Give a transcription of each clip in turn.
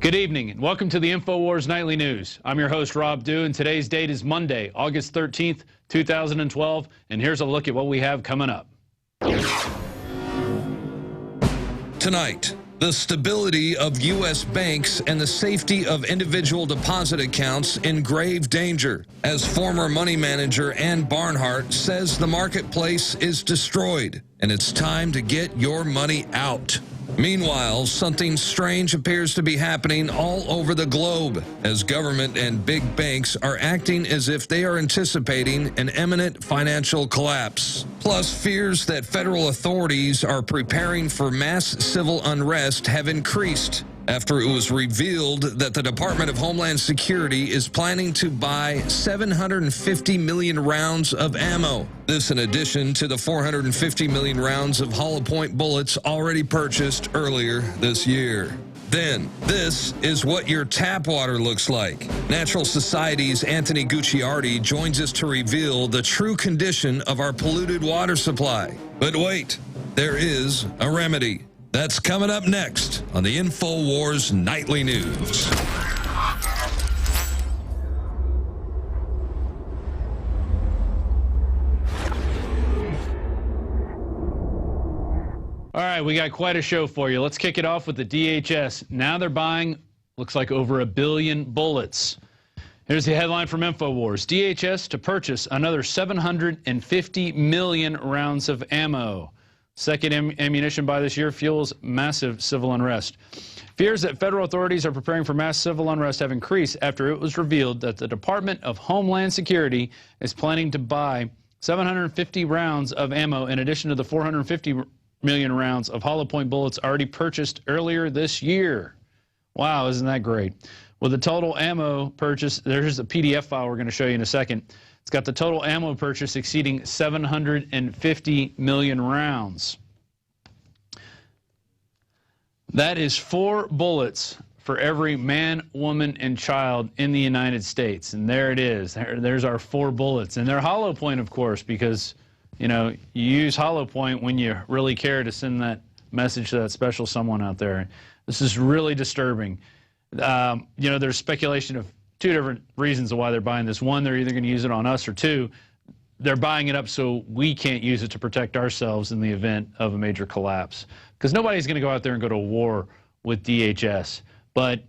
Good evening and welcome to the INFOWARS Nightly News. I'm your host, Rob Dew, and today's date is Monday, August 13th, 2012, and here's a look at what we have coming up. Tonight, the stability of U.S. banks and the safety of individual deposit accounts in grave danger, as former money manager Ann Barnhart says the marketplace is destroyed and it's time to get your money out. Meanwhile, something strange appears to be happening all over the globe as government and big banks are acting as if they are anticipating an imminent financial collapse. Plus, fears that federal authorities are preparing for mass civil unrest have increased after it was revealed that the Department of Homeland Security is planning to buy 750 million rounds of ammo. This in addition to the 450 million rounds of hollow point bullets already purchased earlier this year. Then, this is what your tap water looks like. Natural Society's Anthony Gucciardi joins us to reveal the true condition of our polluted water supply. But wait, there is a remedy. That's coming up next on the INFOWARS Nightly News. All right, we got quite a show for you. Let's kick it off with the DHS. Now they're buying, looks like over 1 billion bullets. Here's the headline from INFOWARS. DHS to purchase another 750 million rounds of ammo. Second ammunition buy this year fuels massive civil unrest. Fears that federal authorities are preparing for mass civil unrest have increased after it was revealed that the Department of Homeland Security is planning to buy 750 rounds of ammo in addition to the 450 million rounds of hollow point bullets already purchased earlier this year. Wow, isn't that great? With the total ammo purchase, there's a PDF file we're going to show you in a second. It's got the total ammo purchase exceeding 750 million rounds. That is 4 bullets for every man, woman, and child in the United States. And there it is. There's our 4 bullets. And they're hollow point, of course, because, you know, you use hollow point when you really care to send that message to that special someone out there. This is really disturbing. You know, there's speculation of 2 different reasons of why they're buying this. One, they're either going to use it on us, or 2, they're buying it up so we can't use it to protect ourselves in the event of a major collapse. Because nobody's going to go out there and go to war with DHS. But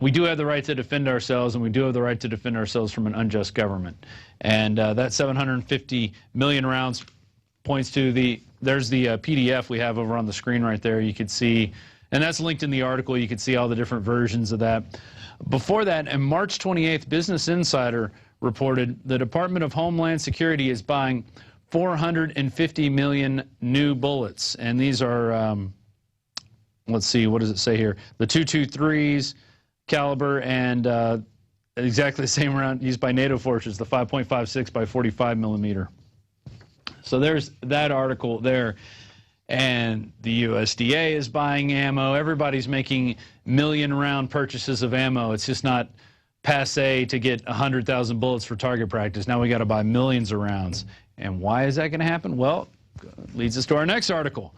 we do have the right to defend ourselves, and we do have the right to defend ourselves from an unjust government. And that 750 million rounds points to there's the PDF we have over on the screen right there. You could see, and that's linked in the article. You could see all the different versions of that. Before that, on March 28th, Business Insider reported the Department of Homeland Security is buying 450 million new bullets. And these are, let's see, what does it say here? The 223s caliber and exactly the same round used by NATO forces, the 5.56 by 45 millimeter. So there's that article there. And the USDA is buying ammo. Everybody's making million-round purchases of ammo. It's just not passe to get 100,000 bullets for target practice. Now we got to buy millions of rounds. And why is that going to happen? Well, it leads us to our next article.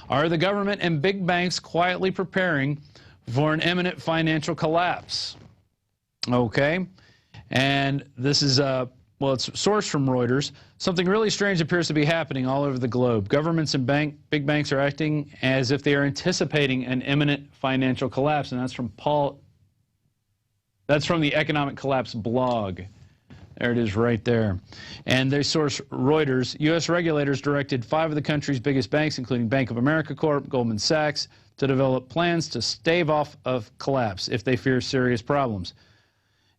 Are the government and big banks quietly preparing for an imminent financial collapse? Okay. And this is well, it's sourced from Reuters. Something really strange appears to be happening all over the globe. Governments and big banks are acting as if they are anticipating an imminent financial collapse, and that's from That's from the Economic Collapse blog. There it is right there. And they source Reuters. U.S. regulators directed 5 of the country's biggest banks, including Bank of America Corp., Goldman Sachs, to develop plans to stave off of collapse if they fear serious problems,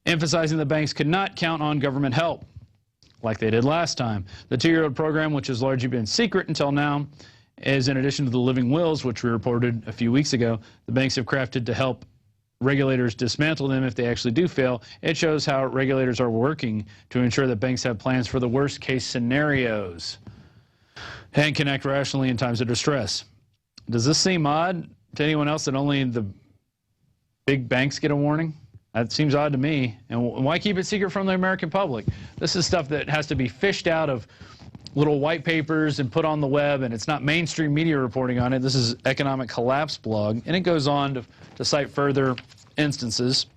emphasizing the banks could not count on government help like they did last time. The 2-year-old program, which has largely been secret until now, is in addition to the living wills, which we reported a few weeks ago, the banks have crafted to help regulators dismantle them if they actually do fail. It shows how regulators are working to ensure that banks have plans for the worst-case scenarios and can act rationally in times of distress. Does this seem odd to anyone else that only the big banks get a warning? That seems odd to me. And why keep it secret from the American public? This is stuff that has to be fished out of little white papers and put on the web, and it's not mainstream media reporting on it. This is Economic Collapse blog, and it goes on to cite further instances.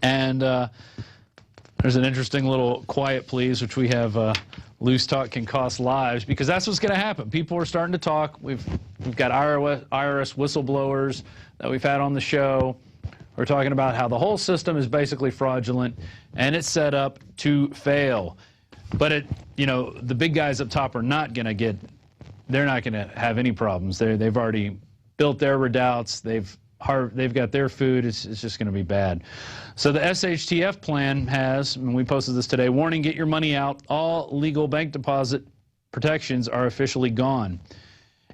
And there's an interesting little quiet please, which we have loose talk can cost lives, because that's what's going to happen. People are starting to talk. We've got IRS whistleblowers that we've had on the show. We're talking about how the whole system is basically fraudulent and it's set up to fail. But the big guys up top are not going to get, they're not going to have any problems. They've already built their redoubts. They've got their food. It's just going to be bad. So the SHTF plan has, and we posted this today, warning, get your money out. All legal bank deposit protections are officially gone.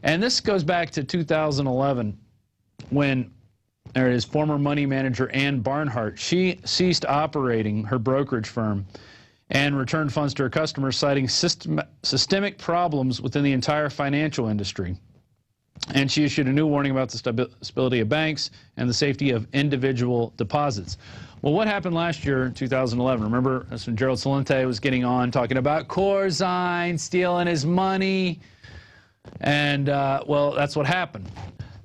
And this goes back to 2011 when there is former money manager Ann Barnhart. She ceased operating her brokerage firm and returned funds to her customers, citing systemic problems within the entire financial industry. And she issued a new warning about the stability of banks and the safety of individual deposits. Well, what happened last year in 2011? Remember, that's when Gerald Celente was getting on, talking about Corzine stealing his money. And, well, that's what happened.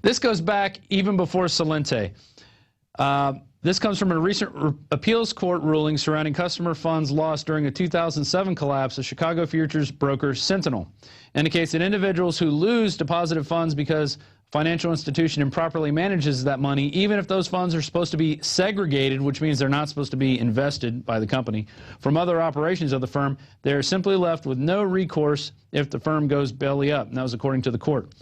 This goes back even before Celente. This comes from a recent appeals court ruling surrounding customer funds lost during a 2007 collapse of Chicago futures broker Sentinel. Indicates that individuals who lose deposited funds because a financial institution improperly manages that money, even if those funds are supposed to be segregated, which means they're not supposed to be invested by the company, from other operations of the firm, they're simply left with no recourse if the firm goes belly up. And that was according to the court.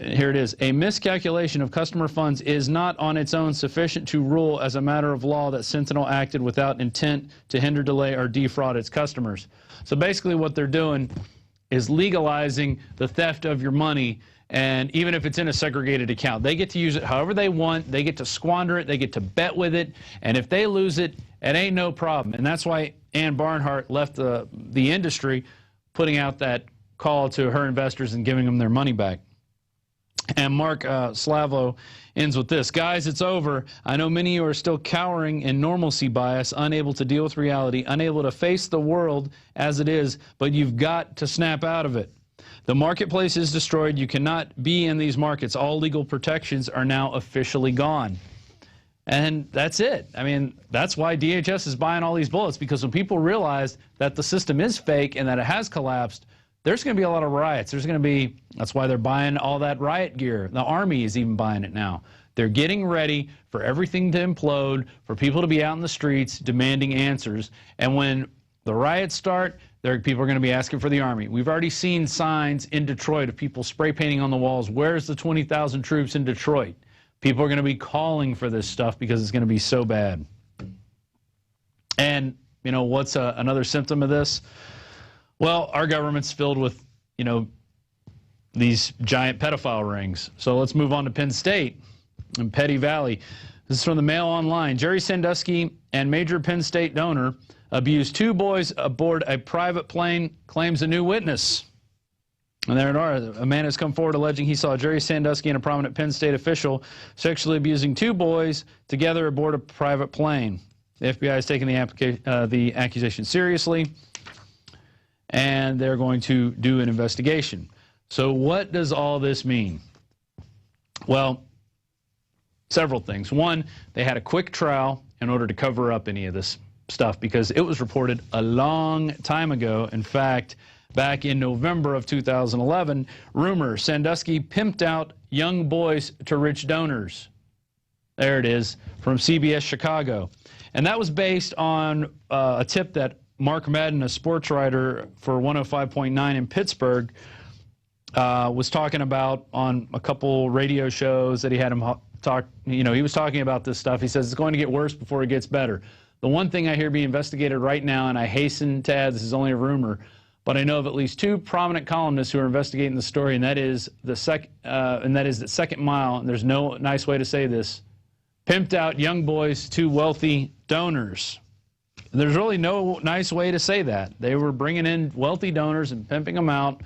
Here it is. A miscalculation of customer funds is not on its own sufficient to rule as a matter of law that Sentinel acted without intent to hinder, delay, or defraud its customers. So basically what they're doing is legalizing the theft of your money, and even if it's in a segregated account, they get to use it however they want. They get to squander it. They get to bet with it. And if they lose it, it ain't no problem. And that's why Ann Barnhart left the industry, putting out that call to her investors and giving them their money back. And Mark Slavo ends with this. Guys, it's over. I know many of you are still cowering in normalcy bias, unable to deal with reality, unable to face the world as it is, but you've got to snap out of it. The marketplace is destroyed. You cannot be in these markets. All legal protections are now officially gone. And that's it. I mean, that's why DHS is buying all these bullets, because when people realize that the system is fake and that it has collapsed, there's going to be a lot of riots. There's going to be, that's why they're buying all that riot gear. The Army is even buying it now. They're getting ready for everything to implode, for people to be out in the streets demanding answers. And when the riots start, people are going to be asking for the Army. We've already seen signs in Detroit of people spray painting on the walls, where's the 20,000 troops in Detroit? People are going to be calling for this stuff because it's going to be so bad. And, you know, what's another symptom of this? Well, our government's filled with, you know, these giant pedophile rings. So let's move on to Penn State and Petty Valley. This is from the Mail Online. Jerry Sandusky and major Penn State donor abused 2 boys aboard a private plane, claims a new witness. And there it are. A man has come forward alleging he saw Jerry Sandusky and a prominent Penn State official sexually abusing 2 boys together aboard a private plane. The FBI is taking the accusation seriously, and they're going to do an investigation. So what does all this mean? Well, several things. One, they had a quick trial in order to cover up any of this stuff because it was reported a long time ago. In fact, back in November of 2011, rumor, Sandusky pimped out young boys to rich donors. There it is, from CBS Chicago. And that was based on a tip that Mark Madden, a sports writer for 105.9 in Pittsburgh, was talking about on a couple radio shows that he had him talk. You know, he was talking about this stuff. He says it's going to get worse before it gets better. The one thing I hear being investigated right now, and I hasten to add, this is only a rumor, but I know of at least 2 prominent columnists who are investigating the story, and that is the Second Mile. And there's no nice way to say this. Pimped out young boys to wealthy donors. There's really no nice way to say that. They were bringing in wealthy donors and pimping them out.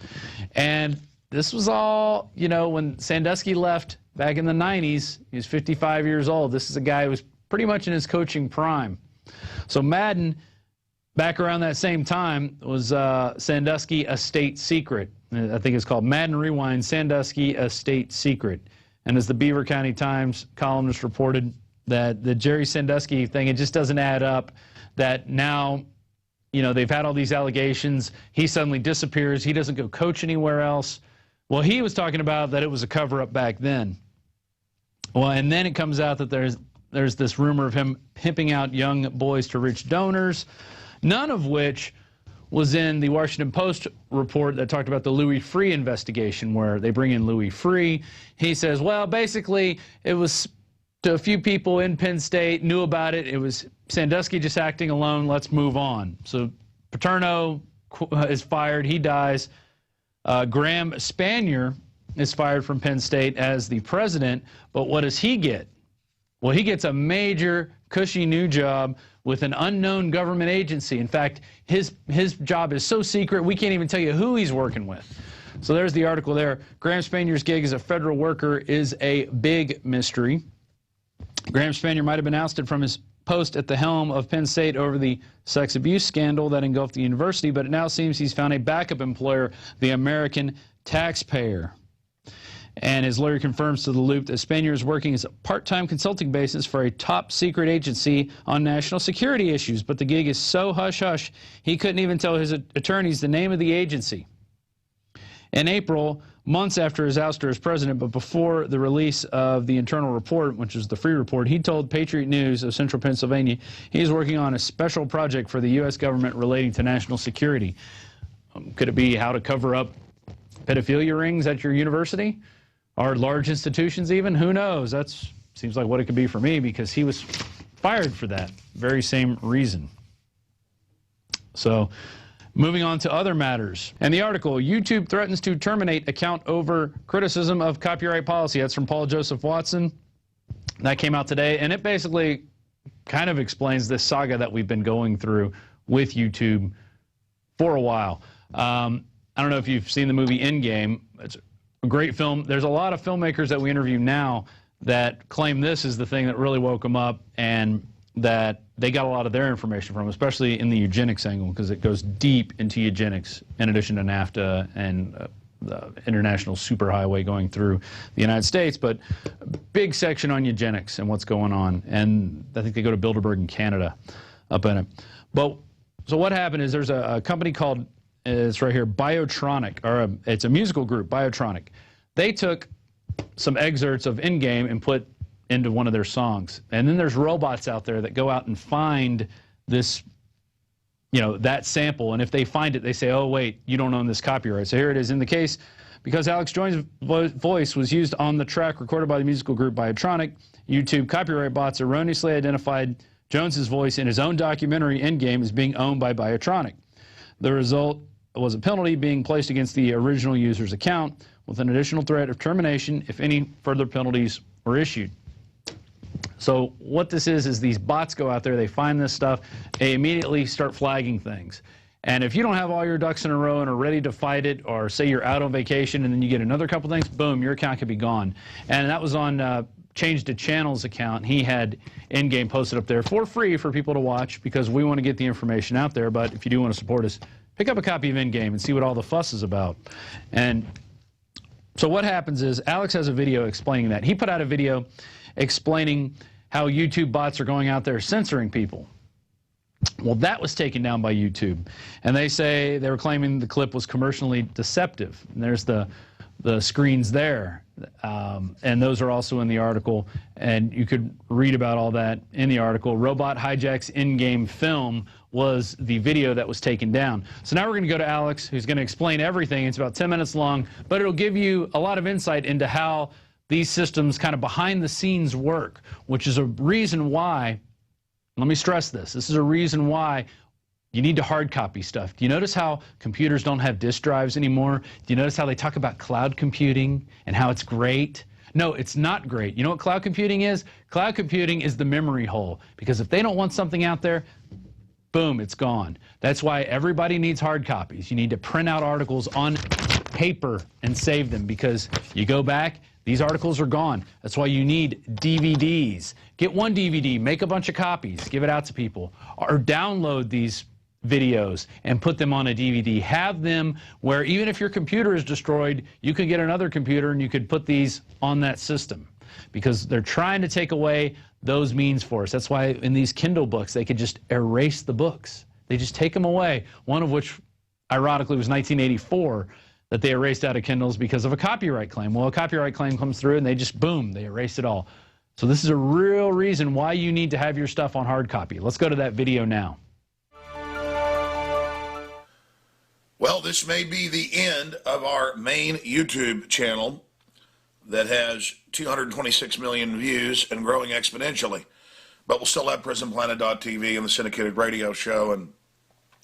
And this was all, you know, when Sandusky left back in the 90s, he was 55 years old. This is a guy who was pretty much in his coaching prime. So Madden, back around that same time, was Sandusky, a State Secret. I think it's called Madden Rewind, Sandusky, a State Secret. And as the Beaver County Times columnist reported, that the Jerry Sandusky thing, it just doesn't add up, that now, you know, they've had all these allegations. He suddenly disappears. He doesn't go coach anywhere else. Well, he was talking about that it was a cover-up back then. Well, and then it comes out that there's this rumor of him pimping out young boys to rich donors, none of which was in the Washington Post report that talked about the Louis Freeh investigation, where they bring in Louis Freeh. He says, well, basically, it was to a few people in Penn State knew about it. It was Sandusky just acting alone. Let's move on. So Paterno is fired. He dies. Graham Spanier is fired from Penn State as the president. But what does he get? Well, he gets a major, cushy new job with an unknown government agency. In fact, his job is so secret, we can't even tell you who he's working with. So there's the article there. Graham Spanier's gig as a federal worker is a big mystery. Graham Spanier might have been ousted from his post at the helm of Penn State over the sex abuse scandal that engulfed the university, but it now seems he's found a backup employer, the American taxpayer. And his lawyer confirms to The Loop that Spanier is working as a part-time consulting basis for a top-secret agency on national security issues. But the gig is so hush-hush, he couldn't even tell his attorneys the name of the agency. In April, months after his ouster as president, but before the release of the internal report, which is the Freeh report, he told Patriot News of Central Pennsylvania he's working on a special project for the U.S. government relating to national security. Could it be how to cover up pedophilia rings at your university? Or large institutions even? Who knows? That seems like what it could be for me, because he was fired for that very same reason. So moving on to other matters. And the article, YouTube threatens to terminate account over criticism of copyright policy. That's from Paul Joseph Watson. That came out today, and it basically kind of explains this saga that we've been going through with YouTube for a while. I don't know if you've seen the movie Endgame. It's a great film. There's a lot of filmmakers that we interview now that claim this is the thing that really woke them up, and that they got a lot of their information from, especially in the eugenics angle, because it goes deep into eugenics, in addition to NAFTA and the international superhighway going through the United States, but a big section on eugenics and what's going on. And I think they go to Bilderberg in Canada up in it. But so what happened is there's a company called, it's right here, Biotronic, or it's a musical group, Biotronic. They took some excerpts of Endgame and put into one of their songs. And then there's robots out there that go out and find this, you know, that sample. And if they find it, they say, oh, wait, you don't own this copyright. So here it is. In the case, because Alex Jones' voice was used on the track recorded by the musical group Biotronic, YouTube copyright bots erroneously identified Jones's voice in his own documentary Endgame as being owned by Biotronic. The result was a penalty being placed against the original user's account, with an additional threat of termination if any further penalties were issued. So what this is these bots go out there, they find this stuff, they immediately start flagging things. And if you don't have all your ducks in a row and are ready to fight it, or say you're out on vacation and then you get another couple things, boom, your account could be gone. And that was on Change to Channel's account. He had Endgame posted up there for free for people to watch, because we want to get the information out there. But if you do want to support us, pick up a copy of Endgame and see what all the fuss is about. And so what happens is Alex has a video explaining that. He put out a video explaining how YouTube bots are going out there censoring people. Well, that was taken down by YouTube. And they say they were claiming the clip was commercially deceptive. And there's the screens there. And those are also in the article. And you could read about all that in the article. Robot Hijacks Endgame Film was the video that was taken down. So now we're going to go to Alex, who's going to explain everything. It's about 10 minutes long, but it'll give you a lot of insight into how these systems kind of behind the scenes work, which is a reason why, let me stress this, this is a reason why you need to hard copy stuff. Do you notice how computers don't have disk drives anymore? Do you notice how they talk about cloud computing and how it's great? No, it's not great. You know what cloud computing is? Cloud computing is the memory hole, because if they don't want something out there, boom, it's gone. That's why everybody needs hard copies. You need to print out articles on paper and save them, because you go back, these articles are gone. That's why you need DVDs. Get one DVD, make a bunch of copies, give it out to people, or download these videos and put them on a DVD. Have them where even if your computer is destroyed, you could get another computer and you could put these on that system, because they're trying to take away those means for us. That's why in these Kindle books, they could just erase the books. They just take them away, one of which, ironically, was 1984 that they erased out of Kindles because of a copyright claim. Well, a copyright claim comes through, and they just, boom, they erase it all. So this is a real reason why you need to have your stuff on hard copy. Let's go to that video now. Well, this may be the end of our main YouTube channel that has 226 million views and growing exponentially. But we'll still have PrisonPlanet.tv and the syndicated radio show, and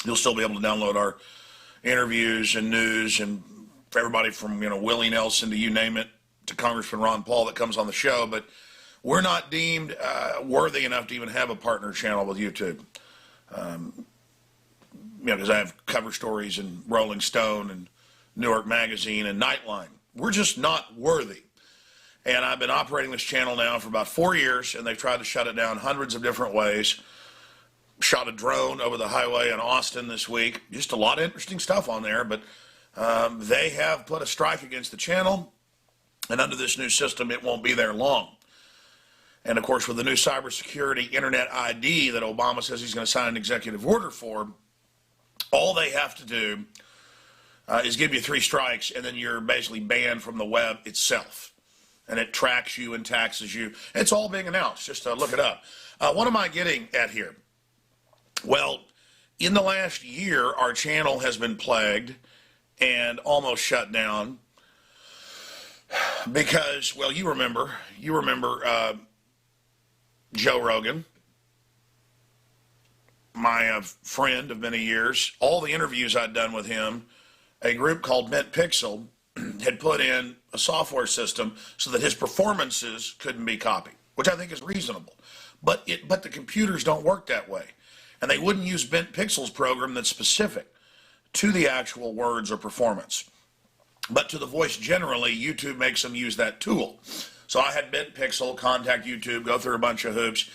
you'll still be able to download our interviews and news, and for everybody from, Willie Nelson to you name it, to Congressman Ron Paul that comes on the show. But we're not deemed worthy enough to even have a partner channel with YouTube. Because I have cover stories in Rolling Stone and Newark Magazine and Nightline. We're just not worthy. And I've been operating this channel now for about 4 years, and they've tried to shut it down hundreds of different ways. Shot a drone over the highway in Austin this week. Just a lot of interesting stuff on there, but they have put a strike against the channel, and under this new system, it won't be there long. And of course, with the new cybersecurity internet ID that Obama says he's going to sign an executive order for, all they have to do is give you 3 strikes, and then you're basically banned from the web itself. And it tracks you and taxes you. It's all being announced. Just look it up. What am I getting at here? Well, in the last year, our channel has been plagued and almost shut down because, well, you remember Joe Rogan, my friend of many years. All the interviews I'd done with him, a group called Mint Pixel had put in a software system so that his performances couldn't be copied, which I think is reasonable. But the computers don't work that way. And they wouldn't use Mint Pixel's program that's specific to the actual words or performance. But to the voice generally, YouTube makes them use that tool. So I had Mint Pixel contact YouTube, go through a bunch of hoops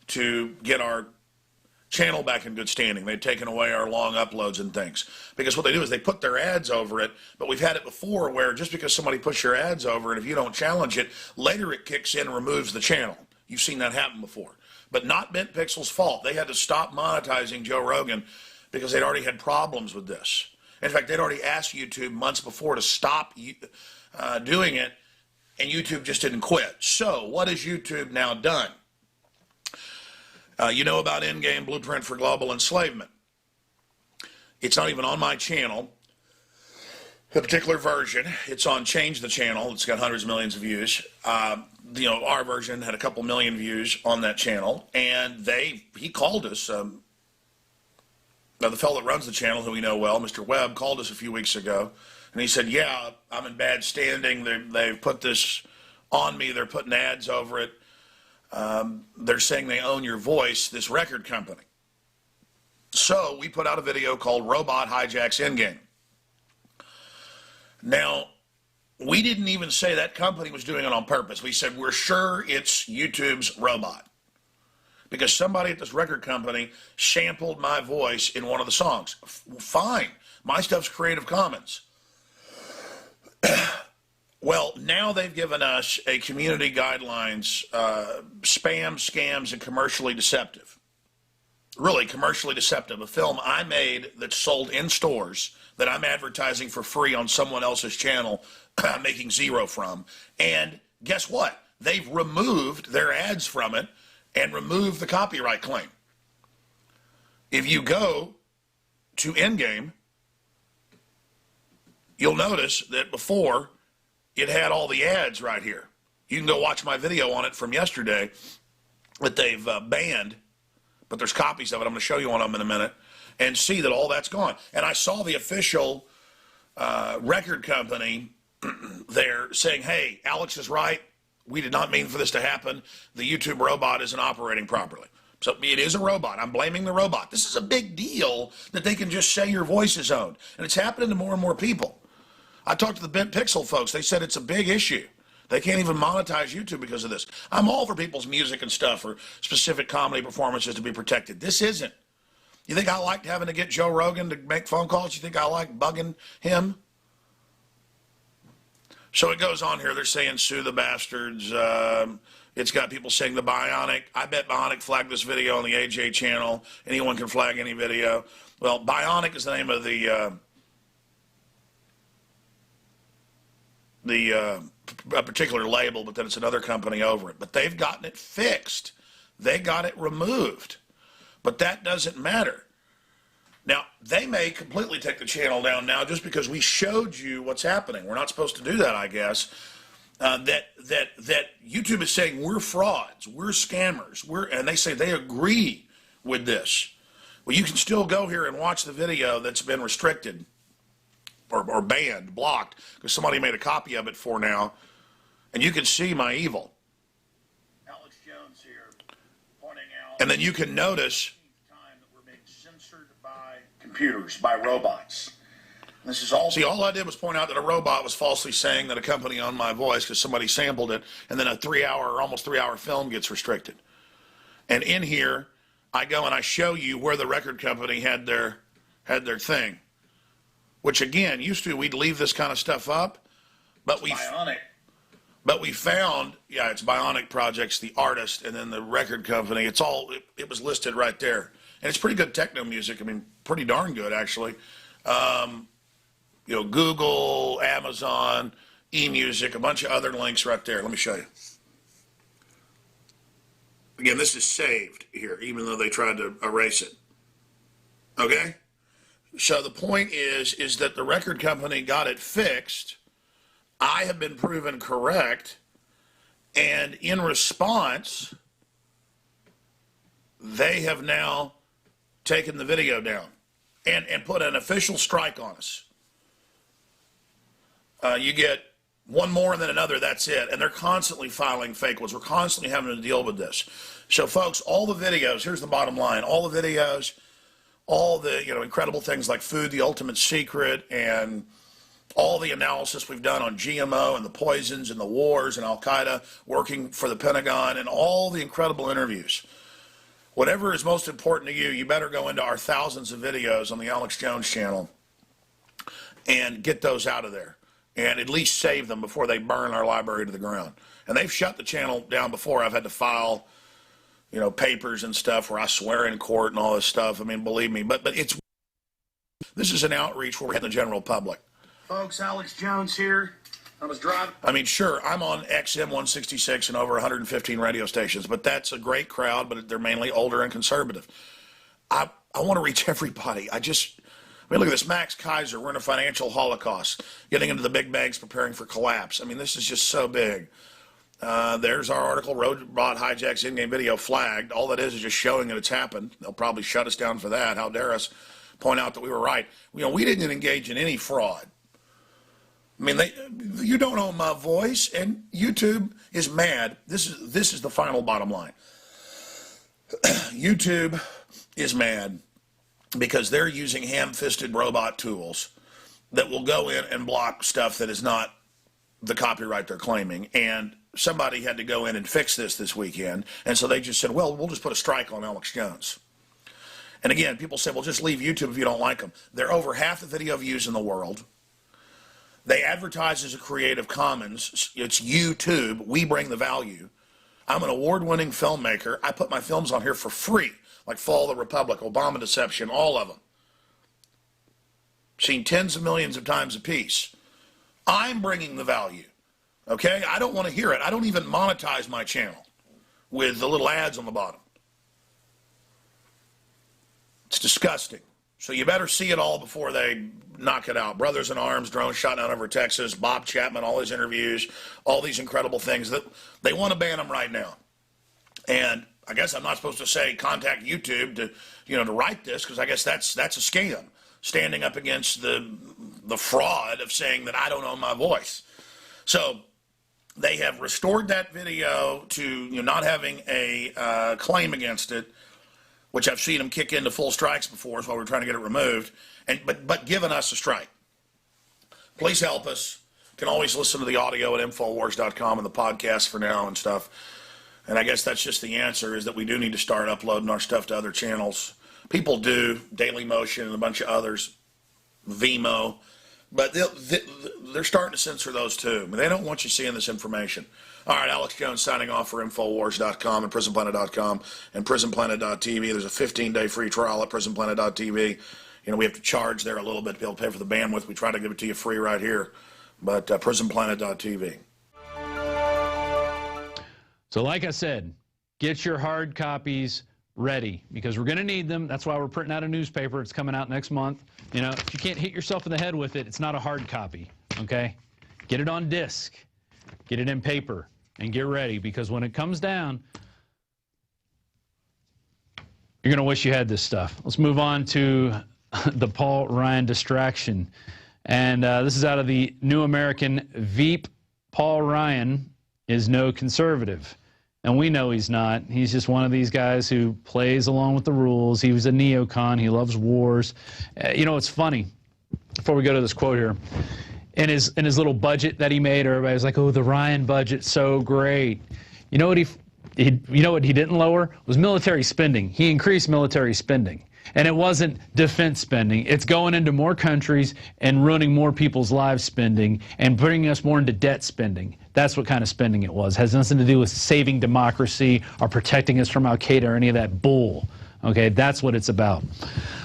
to get our channel back in good standing. They'd taken away our long uploads and things. Because what they do is they put their ads over it, but we've had it before where just because somebody puts your ads over, and if you don't challenge it, later it kicks in and removes the channel. You've seen that happen before. But not Mint Pixel's fault. They had to stop monetizing Joe Rogan because they'd already had problems with this. In fact, they'd already asked YouTube months before to stop doing it, and YouTube just didn't quit. So what has YouTube now done? You know about Endgame Blueprint for Global Enslavement. It's not even on my channel, a particular version. It's on Change the Channel. It's got hundreds of millions of views. Our version had a couple million views on that channel, and he called us. The fellow that runs the channel, who we know well, Mr. Webb, called us a few weeks ago, and he said, yeah, I'm in bad standing. They've put this on me. They're putting ads over it. They're saying they own your voice, this record company. So we put out a video called Robot Hijacks Endgame. Now, we didn't even say that company was doing it on purpose. We said we're sure it's YouTube's robot because somebody at this record company sampled my voice in one of the songs. Fine. My stuff's Creative Commons. Well, now they've given us a community guidelines, spam, scams, and commercially deceptive. Really commercially deceptive. A film I made that's sold in stores that I'm advertising for free on someone else's channel, making zero from. And guess what? They've removed their ads from it and removed the copyright claim. If you go to Endgame, you'll notice that before it had all the ads right here. You can go watch my video on it from yesterday that they've banned, but there's copies of it. I'm going to show you one of them in a minute, and see that all that's gone. And I saw the official record company there saying, hey, Alex is right. We did not mean for this to happen. The YouTube robot isn't operating properly. So it is a robot. I'm blaming the robot. This is a big deal that they can just say your voice is owned. And it's happening to more and more people. I talked to the Mint Pixel folks. They said it's a big issue. They can't even monetize YouTube because of this. I'm all for people's music and stuff or specific comedy performances to be protected. This isn't. You think I liked having to get Joe Rogan to make phone calls? You think I like bugging him? So it goes on here. They're saying sue the bastards. It's got people saying the Bionic. I bet Bionic flagged this video on the AJ channel. Anyone can flag any video. Well, Bionic is the name of a particular label, but then it's another company over it. But they've gotten it fixed. They got it removed. But that doesn't matter. Now, they may completely take the channel down now just because we showed you what's happening. We're not supposed to do that, I guess. That YouTube is saying we're frauds, we're scammers, and they say they agree with this. Well, you can still go here and watch the video that's been restricted or banned, blocked, because somebody made a copy of it for now, and you can see my evil. Alex Jones here pointing out. And then you can notice time that we're being censored by computers, by robots. This is all. See, all I did was point out that a robot was falsely saying that a company owned my voice because somebody sampled it, and then a 3-hour or almost 3-hour film gets restricted. And in here, I go and I show you where the record company had their thing, which again used to we'd leave this kind of stuff up, but we found it's Bionic Projects, the artist, and then the record company. It's all it was listed right there, and it's pretty good techno music. I mean, pretty darn good actually. Google, Amazon, eMusic, a bunch of other links right there. Let me show you. Again, this is saved here, even though they tried to erase it. Okay? So the point is that the record company got it fixed. I have been proven correct. And in response, they have now taken the video down and put an official strike on us. You get one more and then another, that's it. And they're constantly filing fake ones. We're constantly having to deal with this. So, folks, all the videos, here's the bottom line. All the videos, all the incredible things like Food, the Ultimate Secret, and all the analysis we've done on GMO and the poisons and the wars and Al-Qaeda working for the Pentagon and all the incredible interviews. Whatever is most important to you, you better go into our thousands of videos on the Alex Jones channel and get those out of there. And at least save them before they burn our library to the ground. And they've shut the channel down before. I've had to file, papers and stuff where I swear in court and all this stuff. I mean, believe me. But this is an outreach where we're hitting the general public. Folks, Alex Jones here. I was driving. I mean, sure, I'm on XM 166 and over 115 radio stations, but that's a great crowd, but they're mainly older and conservative. I want to reach everybody. Look at this, Max Kaiser. We're in a financial holocaust, getting into the big banks, preparing for collapse. I mean, this is just so big. There's our article, Robot Hijacks in-game video flagged. All that is just showing that it's happened. They'll probably shut us down for that. How dare us point out that we were right. We didn't engage in any fraud. I mean, you don't own my voice, and YouTube is mad. This is the final bottom line. YouTube is mad because they're using ham-fisted robot tools that will go in and block stuff that is not the copyright they're claiming. And somebody had to go in and fix this weekend. And so they just said, well, we'll just put a strike on Alex Jones. And again, people say, well, just leave YouTube if you don't like them. They're over half the video views in the world. They advertise as a Creative Commons. It's YouTube. We bring the value. I'm an award-winning filmmaker. I put my films on here for free. Like Fall of the Republic, Obama Deception, all of them. Seen tens of millions of times apiece. I'm bringing the value, okay? I don't want to hear it. I don't even monetize my channel with the little ads on the bottom. It's disgusting. So you better see it all before they knock it out. Brothers in Arms, drone shot down over Texas, Bob Chapman, all his interviews, all these incredible things. That they want to ban them right now. And I guess I'm not supposed to say contact YouTube to write this, because I guess that's a scam, standing up against the fraud of saying that I don't own my voice. So they have restored that video to not having a claim against it, which I've seen them kick into full strikes before while we're trying to get it removed, but given us a strike. Please help us. You can always listen to the audio at INFOWARS.com and the podcast for now and stuff. And I guess that's just the answer, is that we do need to start uploading our stuff to other channels. People do, Daily Motion and a bunch of others, Vimeo. But they're starting to censor those too. I mean, they don't want you seeing this information. All right, Alex Jones signing off for INFOWARS.com and PrisonPlanet.com and PrisonPlanet.tv. There's a 15-day free trial at PrisonPlanet.tv. You know, we have to charge there a little bit to be able to pay for the bandwidth. We try to give it to you free right here. But PrisonPlanet.tv. So like I said, get your hard copies ready because we're going to need them. That's why we're printing out a newspaper. It's coming out next month. You know, if you can't hit yourself in the head with it, it's not a hard copy, okay? Get it on disc, get it in paper, and get ready because when it comes down, you're going to wish you had this stuff. Let's move on to the Paul Ryan distraction. And this is out of the New American. Veep Paul Ryan is no conservative. And we know he's not. He's just one of these guys who plays along with the rules. He was a neocon. He loves wars. You know, it's funny. Before we go to this quote here, in his little budget that he made, everybody's like, "Oh, the Ryan budget's so great." You know what he didn't lower was military spending. He increased military spending. And it wasn't defense spending. It's going into more countries and ruining more people's lives spending and bringing us more into debt spending. That's what kind of spending it was. It has nothing to do with saving democracy or protecting us from Al-Qaeda or any of that bull. Okay, that's what it's about.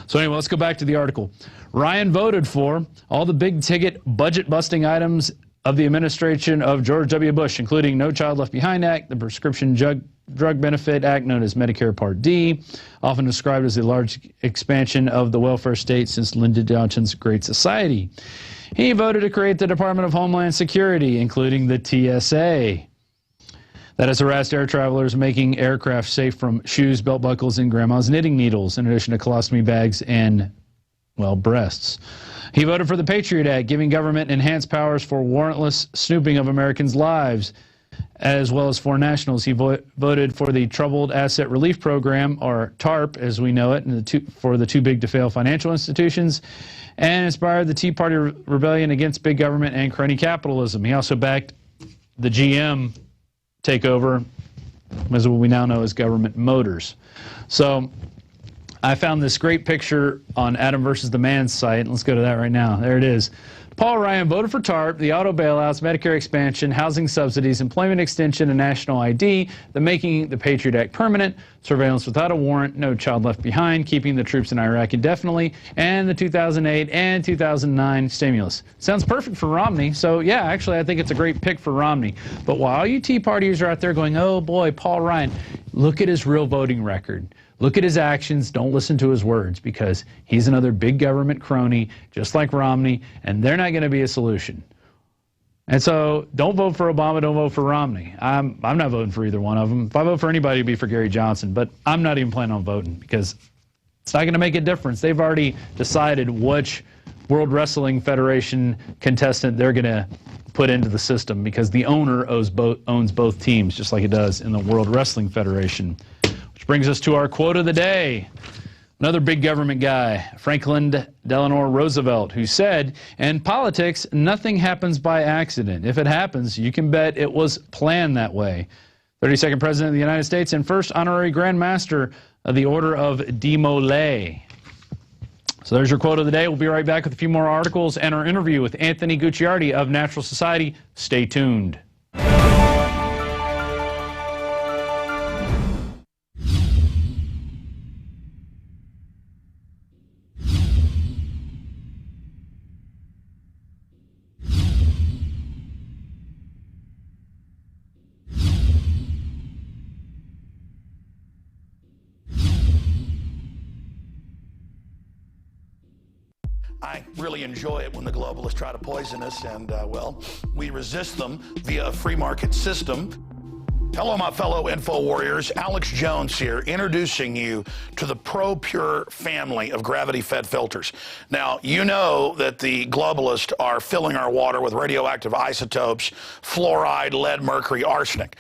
So anyway, let's go back to the article. Ryan voted for all the big-ticket budget-busting items of the administration of George W. Bush, including No Child Left Behind Act, the Prescription Drug Benefit Act, known as Medicare Part D, often described as the large expansion of the welfare state since Lyndon Johnson's Great Society. He voted to create the Department of Homeland Security, including the TSA, that has harassed air travelers, making aircraft safe from shoes, belt buckles, and grandma's knitting needles, in addition to colostomy bags and, well, breasts. He voted for the Patriot Act, giving government enhanced powers for warrantless snooping of Americans' lives, as well as foreign nationals. He voted for the Troubled Asset Relief Program, or TARP as we know it, and for the too-big-to-fail financial institutions, and inspired the Tea Party rebellion against big government and crony capitalism. He also backed the GM takeover, as what we now know as Government Motors. So I found this great picture on Adam versus the Man's site. Let's go to that right now. There it is. Paul Ryan voted for TARP, the auto bailouts, Medicare expansion, housing subsidies, employment extension, and national ID, the making the Patriot Act permanent, surveillance without a warrant, no child left behind, keeping the troops in Iraq indefinitely, and the 2008 and 2009 stimulus. Sounds perfect for Romney. So, yeah, actually, I think it's a great pick for Romney. But while you Tea Partiers are out there going, oh, boy, Paul Ryan, look at his real voting record. Look at his actions. Don't listen to his words because he's another big government crony, just like Romney, and they're not going to be a solution. And so don't vote for Obama. Don't vote for Romney. I'm not voting for either one of them. If I vote for anybody, it'd be for Gary Johnson. But I'm not even planning on voting because it's not going to make a difference. They've already decided which World Wrestling Federation contestant they're going to put into the system because the owner owns both teams, just like it does in the World Wrestling Federation. Which brings us to our quote of the day. Another big government guy, Franklin Delano Roosevelt, who said, in politics, nothing happens by accident. If it happens, you can bet it was planned that way. 32nd President of the United States and first honorary Grand Master of the Order of Demolay. So there's your quote of the day. We'll be right back with a few more articles and our interview with Anthony Gucciardi of Natural Society. Stay tuned. I really enjoy it when the globalists try to poison us, and, well, we resist them via a free market system. Hello, my fellow info warriors. Alex Jones here, introducing you to the ProPure family of gravity-fed filters. Now, you know that the globalists are filling our water with radioactive isotopes, fluoride, lead, mercury, arsenic.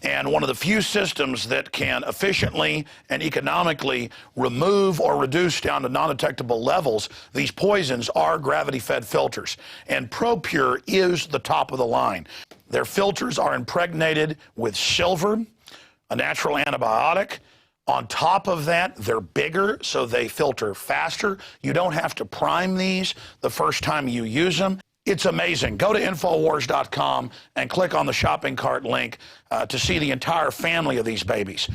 And one of the few systems that can efficiently and economically remove or reduce down to non-detectable levels these poisons are gravity-fed filters. And ProPure is the top of the line. Their filters are impregnated with silver, a natural antibiotic, On top of that, they're bigger, so they filter faster. You don't have to prime these the first time you use them. It's amazing. Go to INFOWARS.com and click on the shopping cart link to see the entire family of these babies.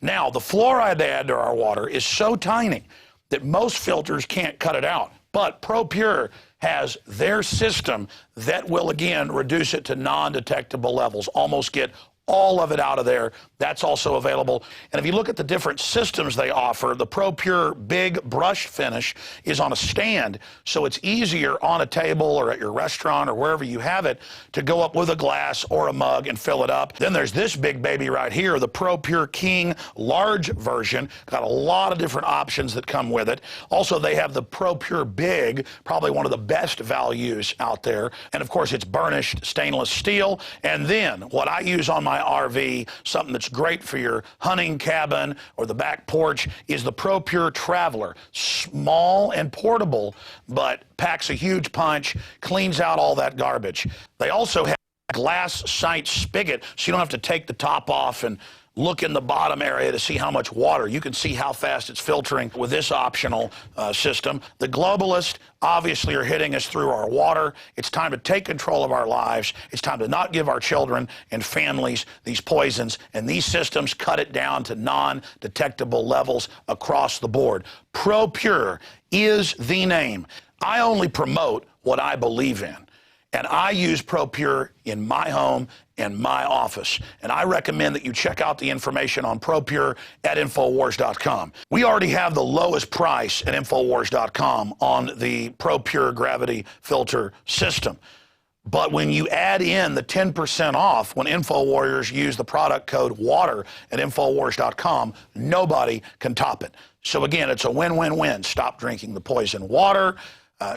Now, the fluoride they add to our water is so tiny that most filters can't cut it out. But ProPure has their system that will, again, reduce it to non-detectable levels, almost get all of it out of there. That's also available. And if you look at the different systems they offer, the ProPure Big Brush Finish is on a stand, so it's easier on a table or at your restaurant or wherever you have it to go up with a glass or a mug and fill it up. Then there's this big baby right here, the ProPure King large version. Got a lot of different options that come with it. Also, they have the ProPure Big, probably one of the best values out there. And of course, it's burnished stainless steel. And then what I use on my RV, something that's great for your hunting cabin or the back porch, is the ProPure Traveler. Small and portable, but packs a huge punch, cleans out all that garbage. They also have a glass sight spigot, so you don't have to take the top off and look in the bottom area to see how much water. You can see how fast it's filtering with this optional system. The globalists obviously are hitting us through our water. It's time to take control of our lives. It's time to not give our children and families these poisons, and these systems cut it down to non-detectable levels across the board. ProPure is the name. I only promote what I believe in. And I use ProPure in my home and my office. And I recommend that you check out the information on ProPure at INFOWARS.com. We already have the lowest price at INFOWARS.com on the ProPure gravity filter system. But when you add in the 10% off when InfoWarriors use the product code WATER at InfoWars.com, nobody can top it. So again, it's a win-win-win. Stop drinking the poison water.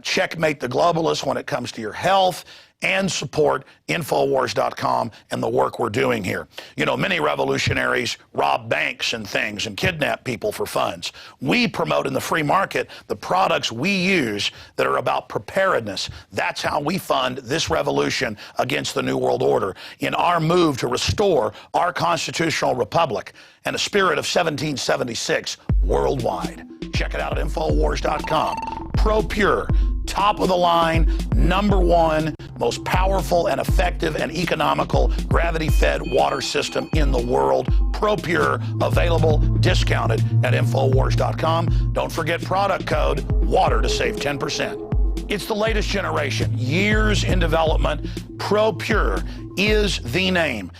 Checkmate the globalists when it comes to your health, and support InfoWars.com and the work we're doing here. You know, many revolutionaries rob banks and things and kidnap people for funds. We promote in the free market the products we use that are about preparedness. That's how we fund this revolution against the New World Order in our move to restore our constitutional republic and a spirit of 1776 worldwide. Check it out at InfoWars.com. ProPure, top of the line, #1, most powerful and effective and economical gravity-fed water system in the world. ProPure, available, discounted at InfoWars.com. Don't forget product code WATER to save 10%. It's the latest generation, years in development. ProPure is the name.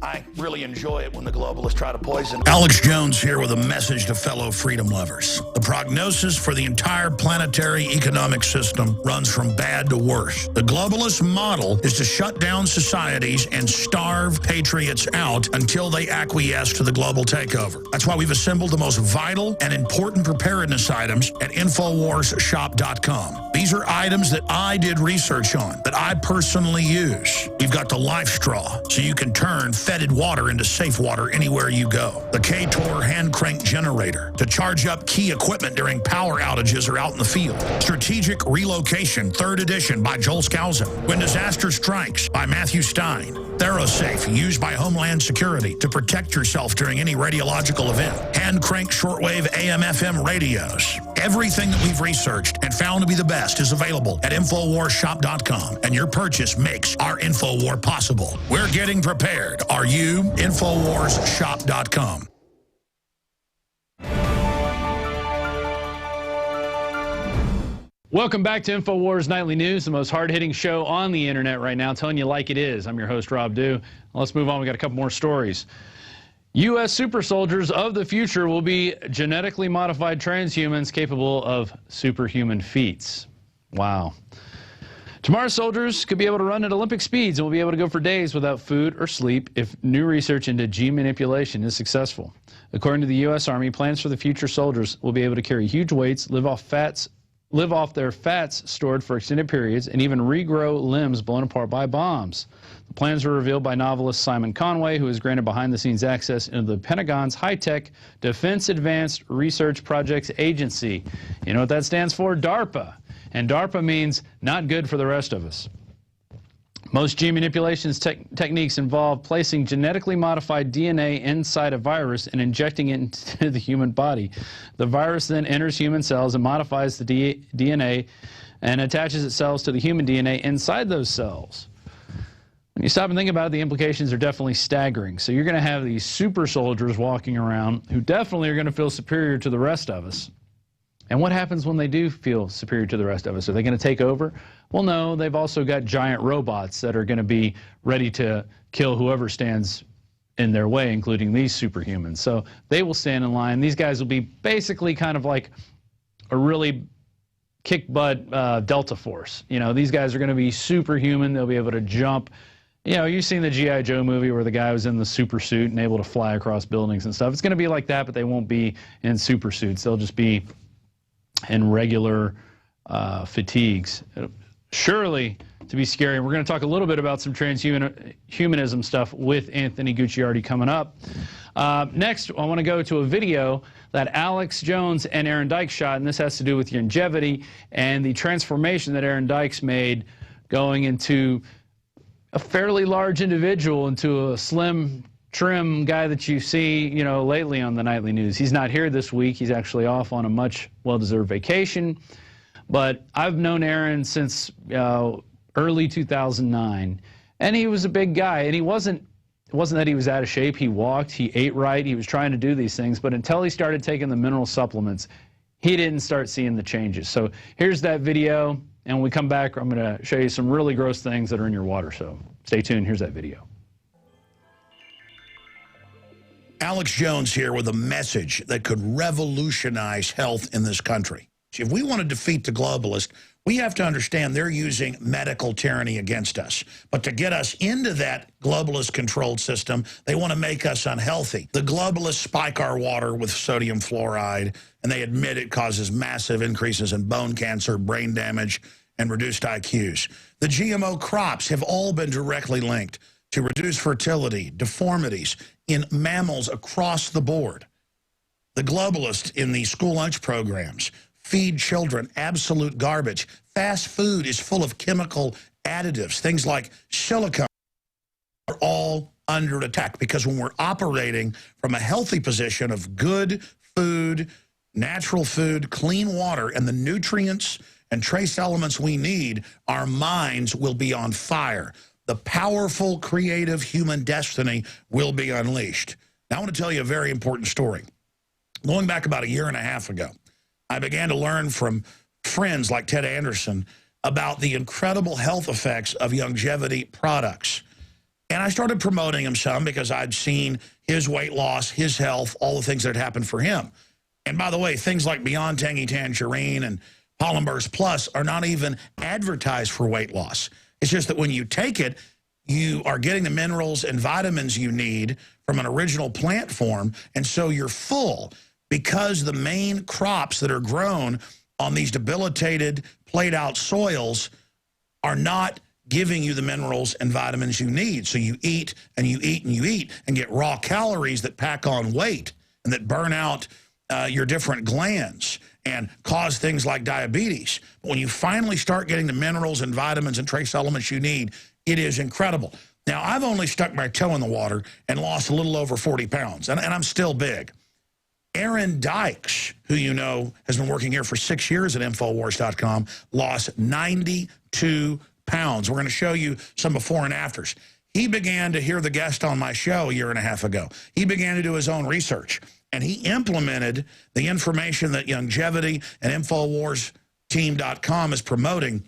I really enjoy it when the globalists try to poison. Alex Jones here with a message to fellow freedom lovers. The prognosis for the entire planetary economic system runs from bad to worse. The globalist model is to shut down societies and starve patriots out until they acquiesce to the global takeover. That's why we've assembled the most vital and important preparedness items at InfoWarsShop.com. These are items that I did research on, that I personally use. We've got the Life Straw, so you can turn fetid water into safe water anywhere you go. The K-Tor hand crank generator to charge up key equipment during power outages or out in the field. Strategic Relocation, 3rd edition by Joel Skousen. When Disaster Strikes by Matthew Stein. ThyroSafe, used by Homeland Security to protect yourself during any radiological event. Hand crank shortwave AM/FM radios. Everything that we've researched and found to be the best is available at InfoWarsShop.com, and your purchase makes our InfoWar possible. We're getting prepared. Are you? InfoWarsShop.com. Welcome back to InfoWars Nightly News, the most hard-hitting show on the internet right now, telling you like it is. I'm your host, Rob Dew. Let's move on. We got a couple more stories. U.S. super soldiers of the future will be genetically modified transhumans capable of superhuman feats. Wow. Tomorrow's soldiers could be able to run at Olympic speeds and will be able to go for days without food or sleep if new research into gene manipulation is successful. According to the U.S. Army, plans for the future soldiers will be able to carry huge weights, live off their fats stored for extended periods, and even regrow limbs blown apart by bombs. The plans were revealed by novelist Simon Conway, who was granted behind-the-scenes access into the Pentagon's high-tech Defense Advanced Research Projects Agency. You know what that stands for? DARPA. And DARPA means not good for the rest of us. Most gene manipulations techniques involve placing genetically modified DNA inside a virus and injecting it into the human body. The virus then enters human cells and modifies the DNA and attaches itself to the human DNA inside those cells. When you stop and think about it, the implications are definitely staggering. So you're going to have these super soldiers walking around who definitely are going to feel superior to the rest of us. And what happens when they do feel superior to the rest of us? Are they going to take over? Well, no, they've also got giant robots that are going to be ready to kill whoever stands in their way, including these superhumans. So they will stand in line. These guys will be basically kind of like a really kick-butt Delta Force. You know, these guys are going to be superhuman. They'll be able to jump. You know, you've seen the G.I. Joe movie where the guy was in the super suit and able to fly across buildings and stuff. It's going to be like that, but they won't be in super suits. They'll just be in regular fatigues. Surely to be scary. We're going to talk a little bit about some transhumanism stuff with Anthony Gucciardi coming up. Next, I want to go to a video that Alex Jones and Aaron Dykes shot, and this has to do with longevity and the transformation that Aaron Dykes made going into a fairly large individual into a slim, trim guy that you see, you know, lately on the nightly news. He's not here this week. He's actually off on a much well-deserved vacation. But I've known Aaron since early 2009, and he was a big guy. And it wasn't that he was out of shape. He walked, he ate right, he was trying to do these things. But until he started taking the mineral supplements, he didn't start seeing the changes. So here's that video. And when we come back, I'm going to show you some really gross things that are in your water. So stay tuned. Here's that video. Alex Jones here with a message that could revolutionize health in this country. If we want to defeat the globalists, we have to understand they're using medical tyranny against us. But to get us into that globalist-controlled system, they want to make us unhealthy. The globalists spike our water with sodium fluoride, and they admit it causes massive increases in bone cancer, brain damage, and reduced IQs. The GMO crops have all been directly linked to reduced fertility, deformities in mammals across the board. The globalists in the school lunch programs feed children absolute garbage. Fast food is full of chemical additives. Things like silicone are all under attack because when we're operating from a healthy position of good food, natural food, clean water, and the nutrients and trace elements we need, our minds will be on fire. The powerful, creative human destiny will be unleashed. Now, I want to tell you a very important story. Going back about a year and a half ago, I began to learn from friends like Ted Anderson about the incredible health effects of longevity products. And I started promoting them some because I'd seen his weight loss, his health, all the things that had happened for him. And by the way, things like Beyond Tangy Tangerine and Pollen Burst Plus are not even advertised for weight loss. It's just that when you take it, you are getting the minerals and vitamins you need from an original plant form, and so you're full. Because the main crops that are grown on these debilitated, played-out soils are not giving you the minerals and vitamins you need. So you eat and you eat and you eat and get raw calories that pack on weight and that burn out your different glands and cause things like diabetes. But when you finally start getting the minerals and vitamins and trace elements you need, it is incredible. Now, I've only stuck my toe in the water and lost a little over 40 pounds, and I'm still big. Aaron Dykes, who you know has been working here for 6 years at INFOWARS.com, lost 92 pounds. We're going to show you some before and afters. He began to hear the guest on my show a year and a half ago. He began to do his own research, and he implemented the information that Longevity and InfoWarsTeam.com is promoting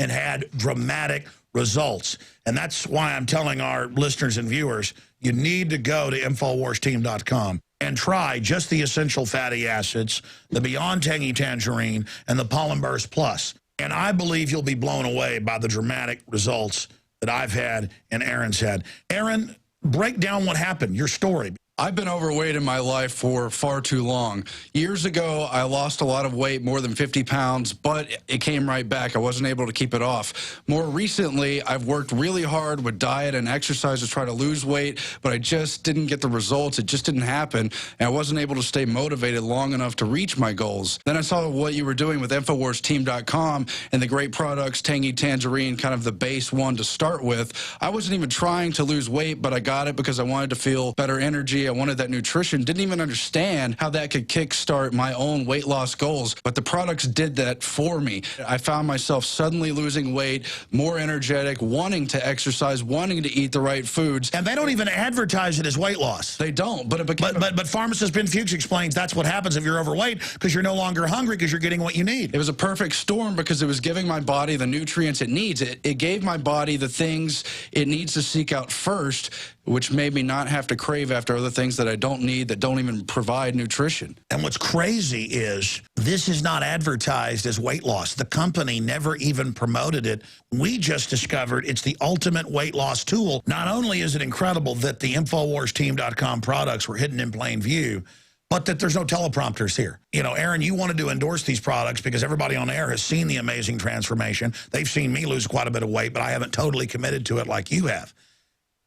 and had dramatic results. And that's why I'm telling our listeners and viewers, you need to go to InfoWarsTeam.com and try just the essential fatty acids, the Beyond Tangy Tangerine, and the Pollen Burst Plus. And I believe you'll be blown away by the dramatic results that I've had and Aaron's had. Aaron, break down what happened, your story. I've been overweight in my life for far too long. Years ago, I lost a lot of weight, more than 50 pounds, but it came right back. I wasn't able to keep it off. More recently, I've worked really hard with diet and exercise to try to lose weight, but I just didn't get the results. It just didn't happen, and I wasn't able to stay motivated long enough to reach my goals. Then I saw what you were doing with InfoWarsTeam.com and the great products, Tangy Tangerine, kind of the base one to start with. I wasn't even trying to lose weight, but I got it because I wanted to feel better energy. I wanted that nutrition. Didn't even understand how that could kickstart my own weight loss goals, but the products did that for me. I found myself suddenly losing weight, more energetic, wanting to exercise, wanting to eat the right foods. And they don't even advertise it as weight loss. They don't, but it became... But pharmacist Ben Fuchs explains that's what happens if you're overweight, because you're no longer hungry because you're getting what you need. It was a perfect storm because it was giving my body the nutrients it needs. It gave my body the things it needs to seek out first, which made me not have to crave after other things that I don't need, that don't even provide nutrition. And what's crazy is this is not advertised as weight loss. The company never even promoted it. We just discovered it's the ultimate weight loss tool. Not only is it incredible that the InfoWarsTeam.com products were hidden in plain view, but that there's no teleprompters here. You know, Aaron, you wanted to endorse these products because everybody on air has seen the amazing transformation. They've seen me lose quite a bit of weight, but I haven't totally committed to it like you have.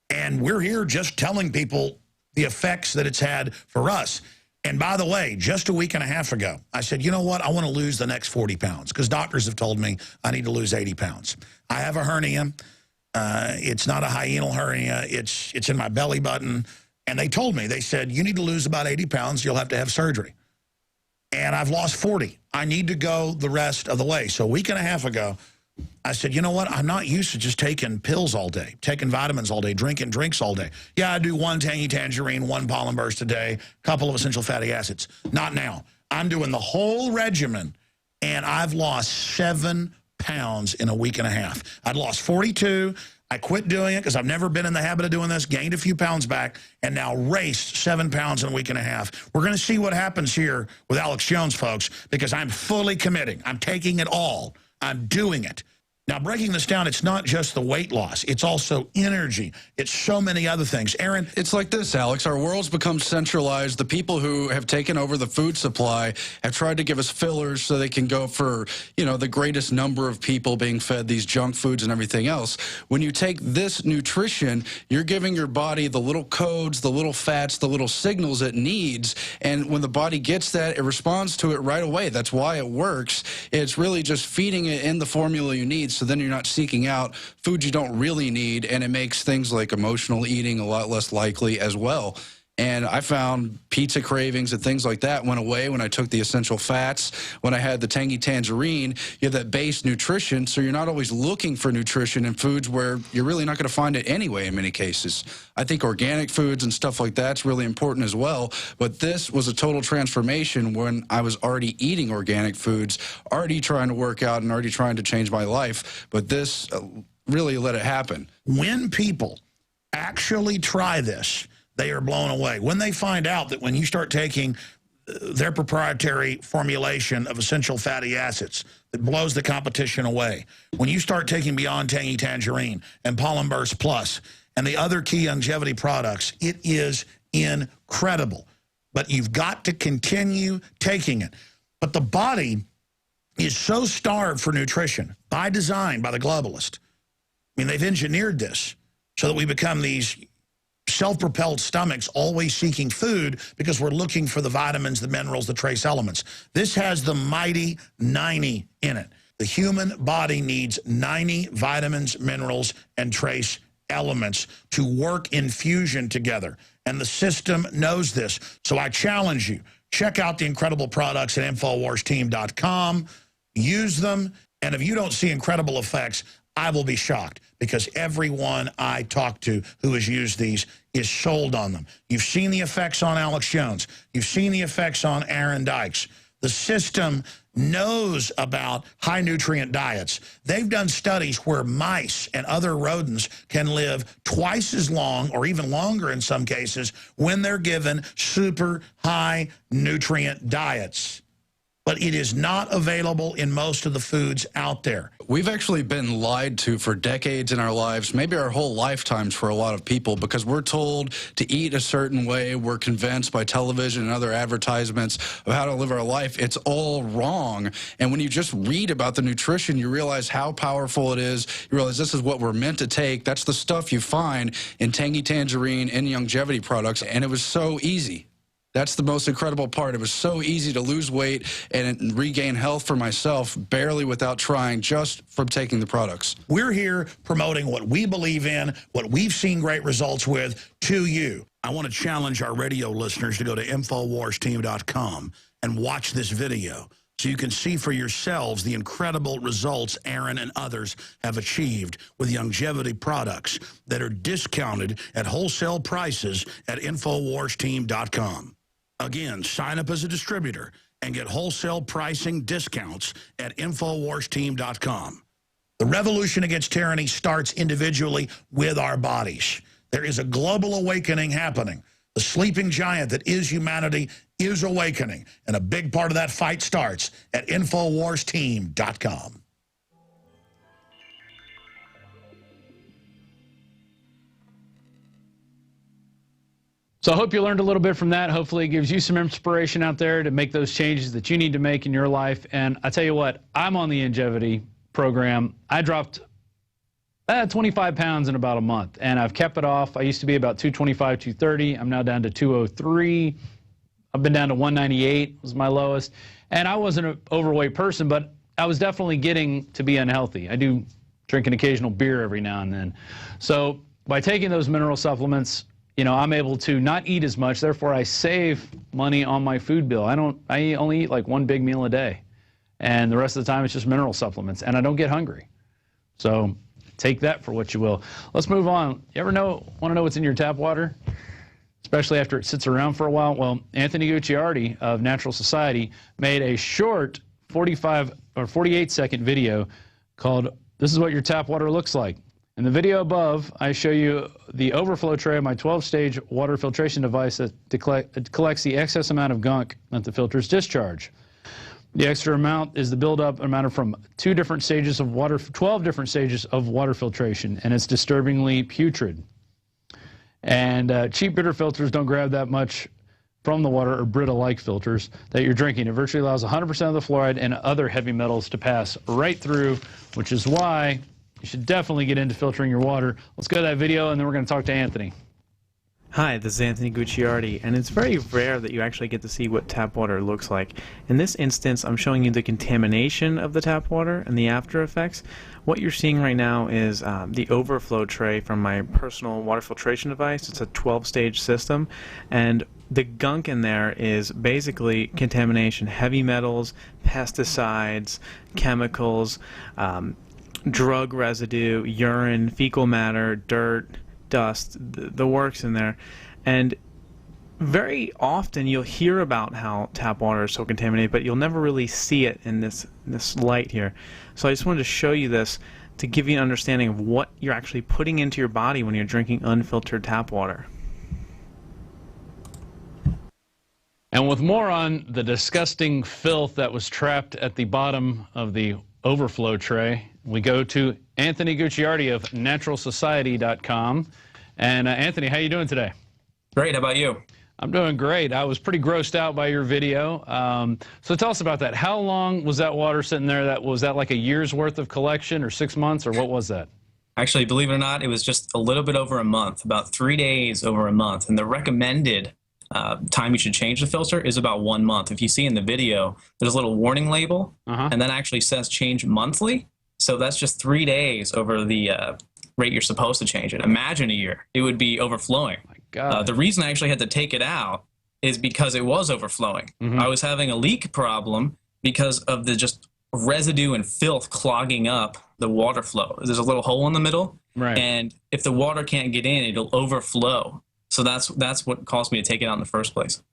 And we're here just telling people the effects that it's had for us. And by the way, just a week and a half ago, I said, you know what? I want to lose the next 40 pounds because doctors have told me I need to lose 80 pounds. I have a hernia. It's not a hiatal hernia. It's in my belly button. And they told me, they said, you need to lose about 80 pounds. You'll have to have surgery. And I've lost 40. I need to go the rest of the way. So a week and a half ago, I said, you know what? I'm not used to just taking pills all day, taking vitamins all day, drinking drinks all day. Yeah, I do one Tangy Tangerine, one pollen burst a day, a couple of essential fatty acids. Not now. I'm doing the whole regimen, and I've lost 7 pounds in a week and a half. I'd lost 42. I quit doing it because I've never been in the habit of doing this, gained a few pounds back, and now raced 7 pounds in a week and a half. We're going to see what happens here with Alex Jones, folks, because I'm fully committing. I'm taking it all. I'm doing it. Now, breaking this down, it's not just the weight loss. It's also energy. It's so many other things. Aaron? It's like this, Alex. Our world's become centralized. The people who have taken over the food supply have tried to give us fillers so they can go for, you know, the greatest number of people being fed these junk foods and everything else. When you take this nutrition, you're giving your body the little codes, the little fats, the little signals it needs. And when the body gets that, it responds to it right away. That's why it works. It's really just feeding it in the formula you need. So then you're not seeking out foods you don't really need, and it makes things like emotional eating a lot less likely as well. And I found pizza cravings and things like that went away when I took the essential fats. When I had the Tangy Tangerine, you have that base nutrition, so you're not always looking for nutrition in foods where you're really not going to find it anyway in many cases. I think organic foods and stuff like that's really important as well, but this was a total transformation when I was already eating organic foods, already trying to work out and already trying to change my life, but this really let it happen. When people actually try this, they are blown away. When they find out that when you start taking their proprietary formulation of essential fatty acids that blows the competition away, when you start taking beyond Tangy Tangerine and Pollen Burst Plus and the other key longevity products, it is incredible. But you've got to continue taking it. But the body is so starved for nutrition by design, by the globalist. I mean, they've engineered this so that we become these self-propelled stomachs always seeking food because we're looking for the vitamins, the minerals, the trace elements. This has the mighty 90 in it. The human body needs 90 vitamins, minerals, and trace elements to work in fusion together. And the system knows this. So I challenge you, check out the incredible products at InfoWarsTeam.com. Use them. And if you don't see incredible effects, I will be shocked because everyone I talk to who has used these is sold on them. You've seen the effects on Alex Jones. You've seen the effects on Aaron Dykes. The system knows about high nutrient diets. They've done studies where mice and other rodents can live twice as long or even longer in some cases when they're given super high nutrient diets. but it is not available in most of the foods out there. We've actually been lied to for decades in our lives, maybe our whole lifetimes for a lot of people, because we're told to eat a certain way. We're convinced by television and other advertisements of how to live our life. It's all wrong. And when you just read about the nutrition, you realize how powerful it is. You realize this is what we're meant to take. That's the stuff you find in Tangy Tangerine and longevity products. And it was so easy. That's the most incredible part. It was so easy to lose weight and regain health for myself, barely without trying, just from taking the products. We're here promoting what we believe in, what we've seen great results with, to you. I want to challenge our radio listeners to go to InfoWarsTeam.com and watch this video so you can see for yourselves the incredible results Aaron and others have achieved with longevity products that are discounted at wholesale prices at InfoWarsTeam.com. Again, sign up as a distributor and get wholesale pricing discounts at InfoWarsTeam.com. The revolution against tyranny starts individually with our bodies. There is a global awakening happening. The sleeping giant that is humanity is awakening, and a big part of that fight starts at InfoWarsTeam.com. So I hope you learned a little bit from that. Hopefully it gives you some inspiration out there to make those changes that you need to make in your life. And I tell you what, I'm on the longevity program. I dropped 25 pounds in about a month, and I've kept it off. I used to be about 225, 230. I'm now down to 203. I've been down to 198 was my lowest. And I wasn't an overweight person, but I was definitely getting to be unhealthy. I do drink an occasional beer every now and then. So by taking those mineral supplements, you know, I'm able to not eat as much. Therefore, I save money on my food bill. I only eat like one big meal a day. And the rest of the time, it's just mineral supplements. And I don't get hungry. So take that for what you will. Let's move on. You ever want to know what's in your tap water? Especially after it sits around for a while? Well, Anthony Gucciardi of Natural Society made a short 45 or 48-second video called "This is what your tap water looks like." In the video above, I show you the overflow tray of my 12-stage water filtration device that collects the excess amount of gunk that the filters discharge. The extra amount is the buildup amount from 12 different stages of water filtration, and it's disturbingly putrid. And cheap bitter filters don't grab that much from the water, or Brita-like filters that you're drinking. It virtually allows 100% of the fluoride and other heavy metals to pass right through, which is why you should definitely get into filtering your water. Let's go to that video, and then we're going to talk to Anthony. Hi, this is Anthony Gucciardi, and it's very rare that you actually get to see what tap water looks like. In this instance, I'm showing you the contamination of the tap water and the after effects. What you're seeing right now is the overflow tray from my personal water filtration device. It's a 12-stage system, and the gunk in there is basically contamination, heavy metals, pesticides, chemicals, drug residue, urine, fecal matter, dirt, dust, the works in there. And very often you'll hear about how tap water is so contaminated, but you'll never really see it in this light here. So I just wanted to show you this to give you an understanding of what you're actually putting into your body when you're drinking unfiltered tap water. And with more on the disgusting filth that was trapped at the bottom of the overflow tray, we go to Anthony Gucciardi of naturalsociety.com. And Anthony, how you doing today? Great. How about you? I'm doing great. I was pretty grossed out by your video. So tell us about that. How long was that water sitting there? Was that like a year's worth of collection, or 6 months, or what was that? Actually, believe it or not, it was just a little bit over a month, about 3 days over a month. And the recommended time you should change the filter is about 1 month. If you see in the video, there's a little warning label, and that actually says change monthly. So that's just 3 days over the rate you're supposed to change it. Imagine a year. It would be overflowing. My God. The reason I actually had to take it out is because it was overflowing. I was having a leak problem because of the just residue and filth clogging up the water flow. There's a little hole in the middle, and if the water can't get in, it'll overflow. So that's what caused me to take it out in the first place.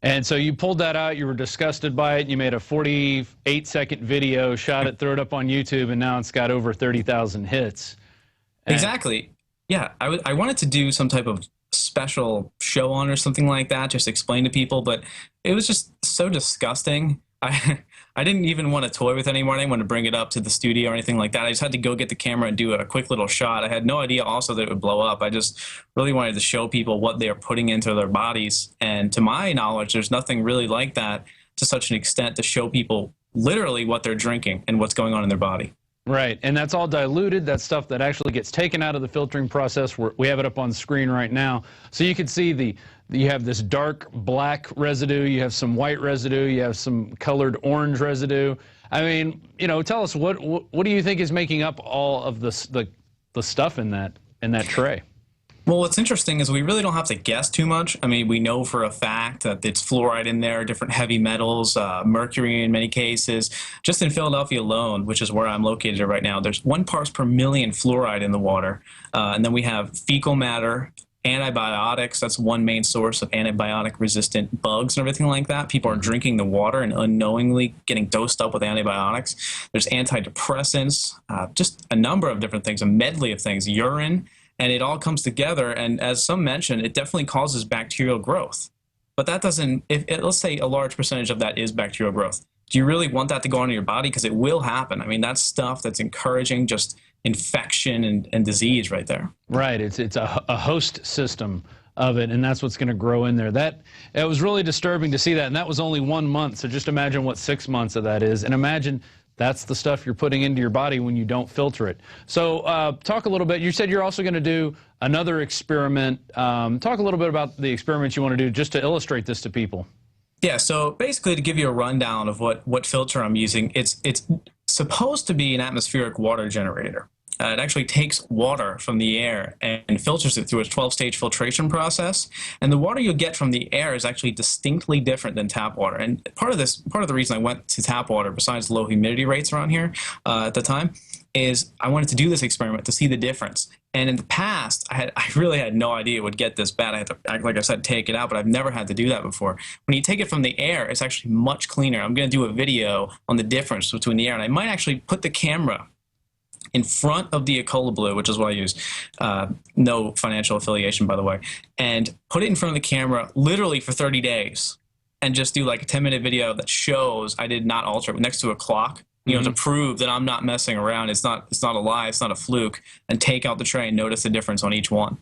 And so you pulled that out, you were disgusted by it, you made a 48-second video, shot it, threw it up on YouTube, and now it's got over 30,000 hits. And exactly. Yeah, I wanted to do some type of special show on or something like that, just explain to people, but it was just so disgusting. I I didn't even want to toy with it anymore. I didn't want to bring it up to the studio or anything like that. I just had to go get the camera and do a quick little shot. I had no idea also that it would blow up. I just really wanted to show people what they are putting into their bodies. And to my knowledge, there's nothing really like that to such an extent to show people literally what they're drinking and what's going on in their body. Right, and that's all diluted. That's stuff that actually gets taken out of the filtering process. We have it up on screen right now. So you can see you have this dark black residue, you have some white residue, you have some colored orange residue. I mean, you know, tell us what do you think is making up all of the stuff in that tray? Well, what's interesting is we really don't have to guess too much. I mean, we know for a fact that it's fluoride in there, different heavy metals, mercury in many cases. Just in Philadelphia alone, which is where I'm located right now, there's 1 parts per million fluoride in the water. And then we have fecal matter, antibiotics. That's one main source of antibiotic-resistant bugs and everything like that. People are drinking the water and unknowingly getting dosed up with antibiotics. There's antidepressants, just a number of different things, a medley of things, urine. And it all comes together, and as some mentioned, it definitely causes bacterial growth. But that doesn't, let's say a large percentage of that is bacterial growth. Do you really want that to go into your body? Because it will happen. I mean, that's stuff that's encouraging just infection and disease right there. Right, it's a host system of it, and that's what's going to grow in there. It was really disturbing to see that, and that was only 1 month, so just imagine what 6 months of that is, and imagine that's the stuff you're putting into your body when you don't filter it. So talk a little bit. You said you're also going to do another experiment. Talk a little bit about the experiments you want to do just to illustrate this to people. Yeah, so basically to give you a rundown of what filter I'm using, it's supposed to be an atmospheric water generator. It actually takes water from the air and filters it through a 12-stage filtration process. And the water you get from the air is actually distinctly different than tap water. And part of the reason I went to tap water, besides low humidity rates around here at the time, is I wanted to do this experiment to see the difference. And in the past, I really had no idea it would get this bad. I had to, like I said, take it out, but I've never had to do that before. When you take it from the air, it's actually much cleaner. I'm going to do a video on the difference between the air, and I might actually put the camera in front of the Ecola Blue, which is what I use, no financial affiliation, by the way, and put it in front of the camera literally for 30 days and just do like a 10-minute video that shows I did not alter it next to a clock, you know, to prove that I'm not messing around. It's not a lie. It's not a fluke. And take out the tray and notice the difference on each one.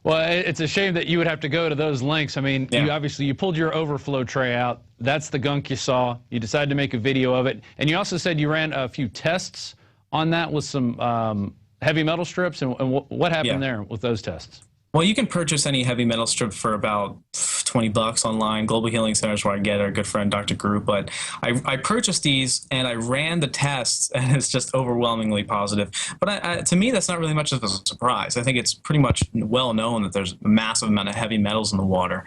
Well, it's a shame that you would have to go to those lengths. I mean, yeah. You pulled your overflow tray out. That's the gunk you saw. You decided to make a video of it. And you also said you ran a few tests on that with some heavy metal strips. And what happened there with those tests? Well, you can purchase any heavy metal strip for about $20 online. Global Healing Centers where I get our good friend Dr. Group. But I purchased these and I ran the tests, and it's just overwhelmingly positive. But to me, that's not really much of a surprise. I think it's pretty much well known that there's a massive amount of heavy metals in the water.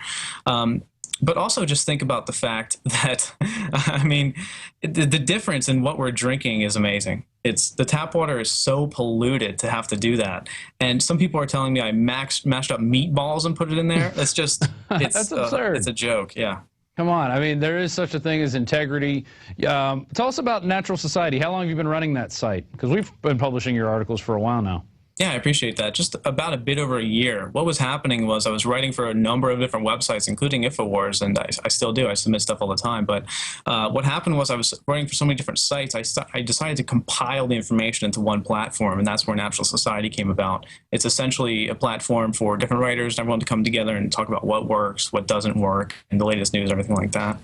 But also just think about the fact that, I mean, the difference in what we're drinking is amazing. The tap water is so polluted to have to do that. And some people are telling me I mashed up meatballs and put it in there. It's just, that's absurd. It's a joke, yeah. Come on. I mean, there is such a thing as integrity. Tell us about Natural Society. How long have you been running that site? Because we've been publishing your articles for a while now. Yeah, I appreciate that. Just about a bit over a year. What was happening was I was writing for a number of different websites, including INFOWARS, and I still do. I submit stuff all the time. But what happened was I was writing for so many different sites, I decided to compile the information into one platform, and that's where Natural Society came about. It's essentially a platform for different writers and everyone to come together and talk about what works, what doesn't work, and the latest news, everything like that.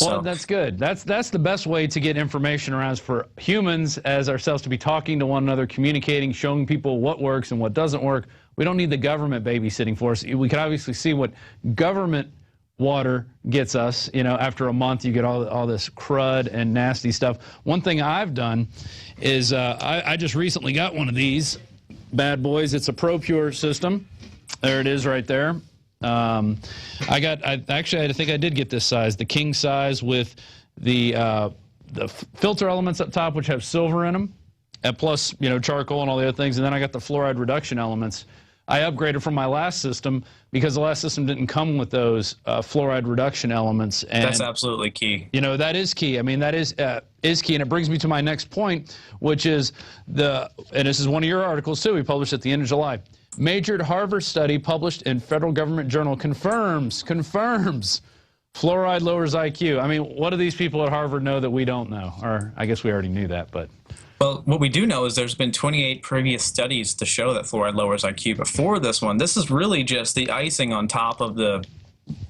Well, that's good. That's the best way to get information around, is for humans as ourselves to be talking to one another, communicating, showing people what works and what doesn't work. We don't need the government babysitting for us. We can obviously see what government water gets us. You know, after a month, you get all this crud and nasty stuff. One thing I've done is I just recently got one of these bad boys. It's a ProPure system. There it is right there. I think I did get this size, the king size, with the filter elements up top, which have silver in them. Plus, you know, charcoal and all the other things, and then I got the fluoride reduction elements. I upgraded from my last system because the last system didn't come with those fluoride reduction elements. And that's absolutely key. You know, that is key. I mean, that is key, and it brings me to my next point, which is and this is one of your articles too. We published at the end of July. Majored Harvard study published in Federal Government Journal confirms Fluoride lowers IQ. I mean, what do these people at Harvard know that we don't know? Or I guess we already knew that, but... Well, what we do know is there's been 28 previous studies to show that fluoride lowers IQ. Before this one, this is really just the icing on top of the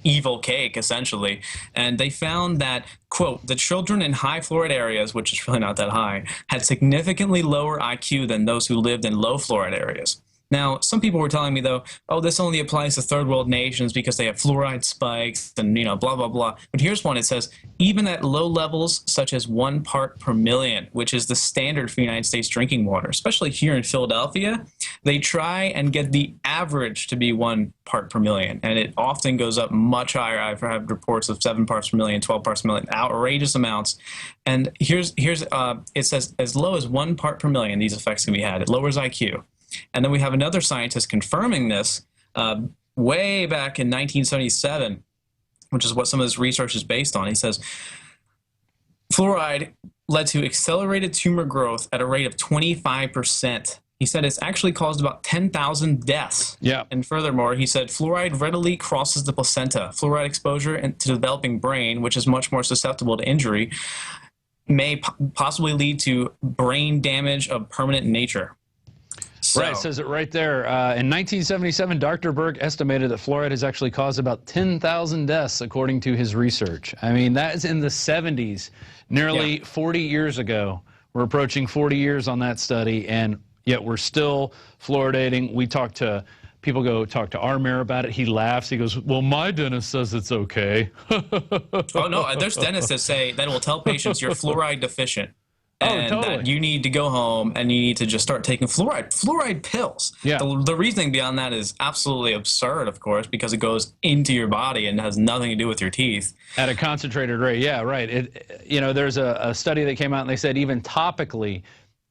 evil cake, essentially. And they found that, quote, the children in high fluoride areas, which is really not that high, had significantly lower IQ than those who lived in low fluoride areas. Now, some people were telling me, though, oh, this only applies to third world nations because they have fluoride spikes and, you know, blah, blah, blah. But here's one. It says, even at low levels such as 1 part per million, which is the standard for United States drinking water, especially here in Philadelphia, they try and get the average to be 1 part per million. And it often goes up much higher. I've had reports of 7 parts per million, 12 parts per million, outrageous amounts. And it says as low as 1 part per million, these effects can be had. It lowers IQ. And then we have another scientist confirming this way back in 1977, which is what some of this research is based on. He says, fluoride led to accelerated tumor growth at a rate of 25%. He said it's actually caused about 10,000 deaths. Yeah. And furthermore, he said fluoride readily crosses the placenta. Fluoride exposure to the developing brain, which is much more susceptible to injury, may possibly lead to brain damage of permanent nature. So, right, it says it right there. In 1977, Dr. Berg estimated that fluoride has actually caused about 10,000 deaths, according to his research. I mean, that is in the 70s, nearly 40 years ago. We're approaching 40 years on that study, and yet we're still fluoridating. We talk to people, talk to our mayor about it. He laughs. He goes, well, my dentist says it's okay. Oh, no, there's dentists that say that will tell patients you're fluoride deficient. And that you need to go home and you need to just start taking fluoride pills. Yeah. The reasoning beyond that is absolutely absurd, of course, because it goes into your body and has nothing to do with your teeth. At a concentrated rate, yeah, right. There's a study that came out and they said even topically,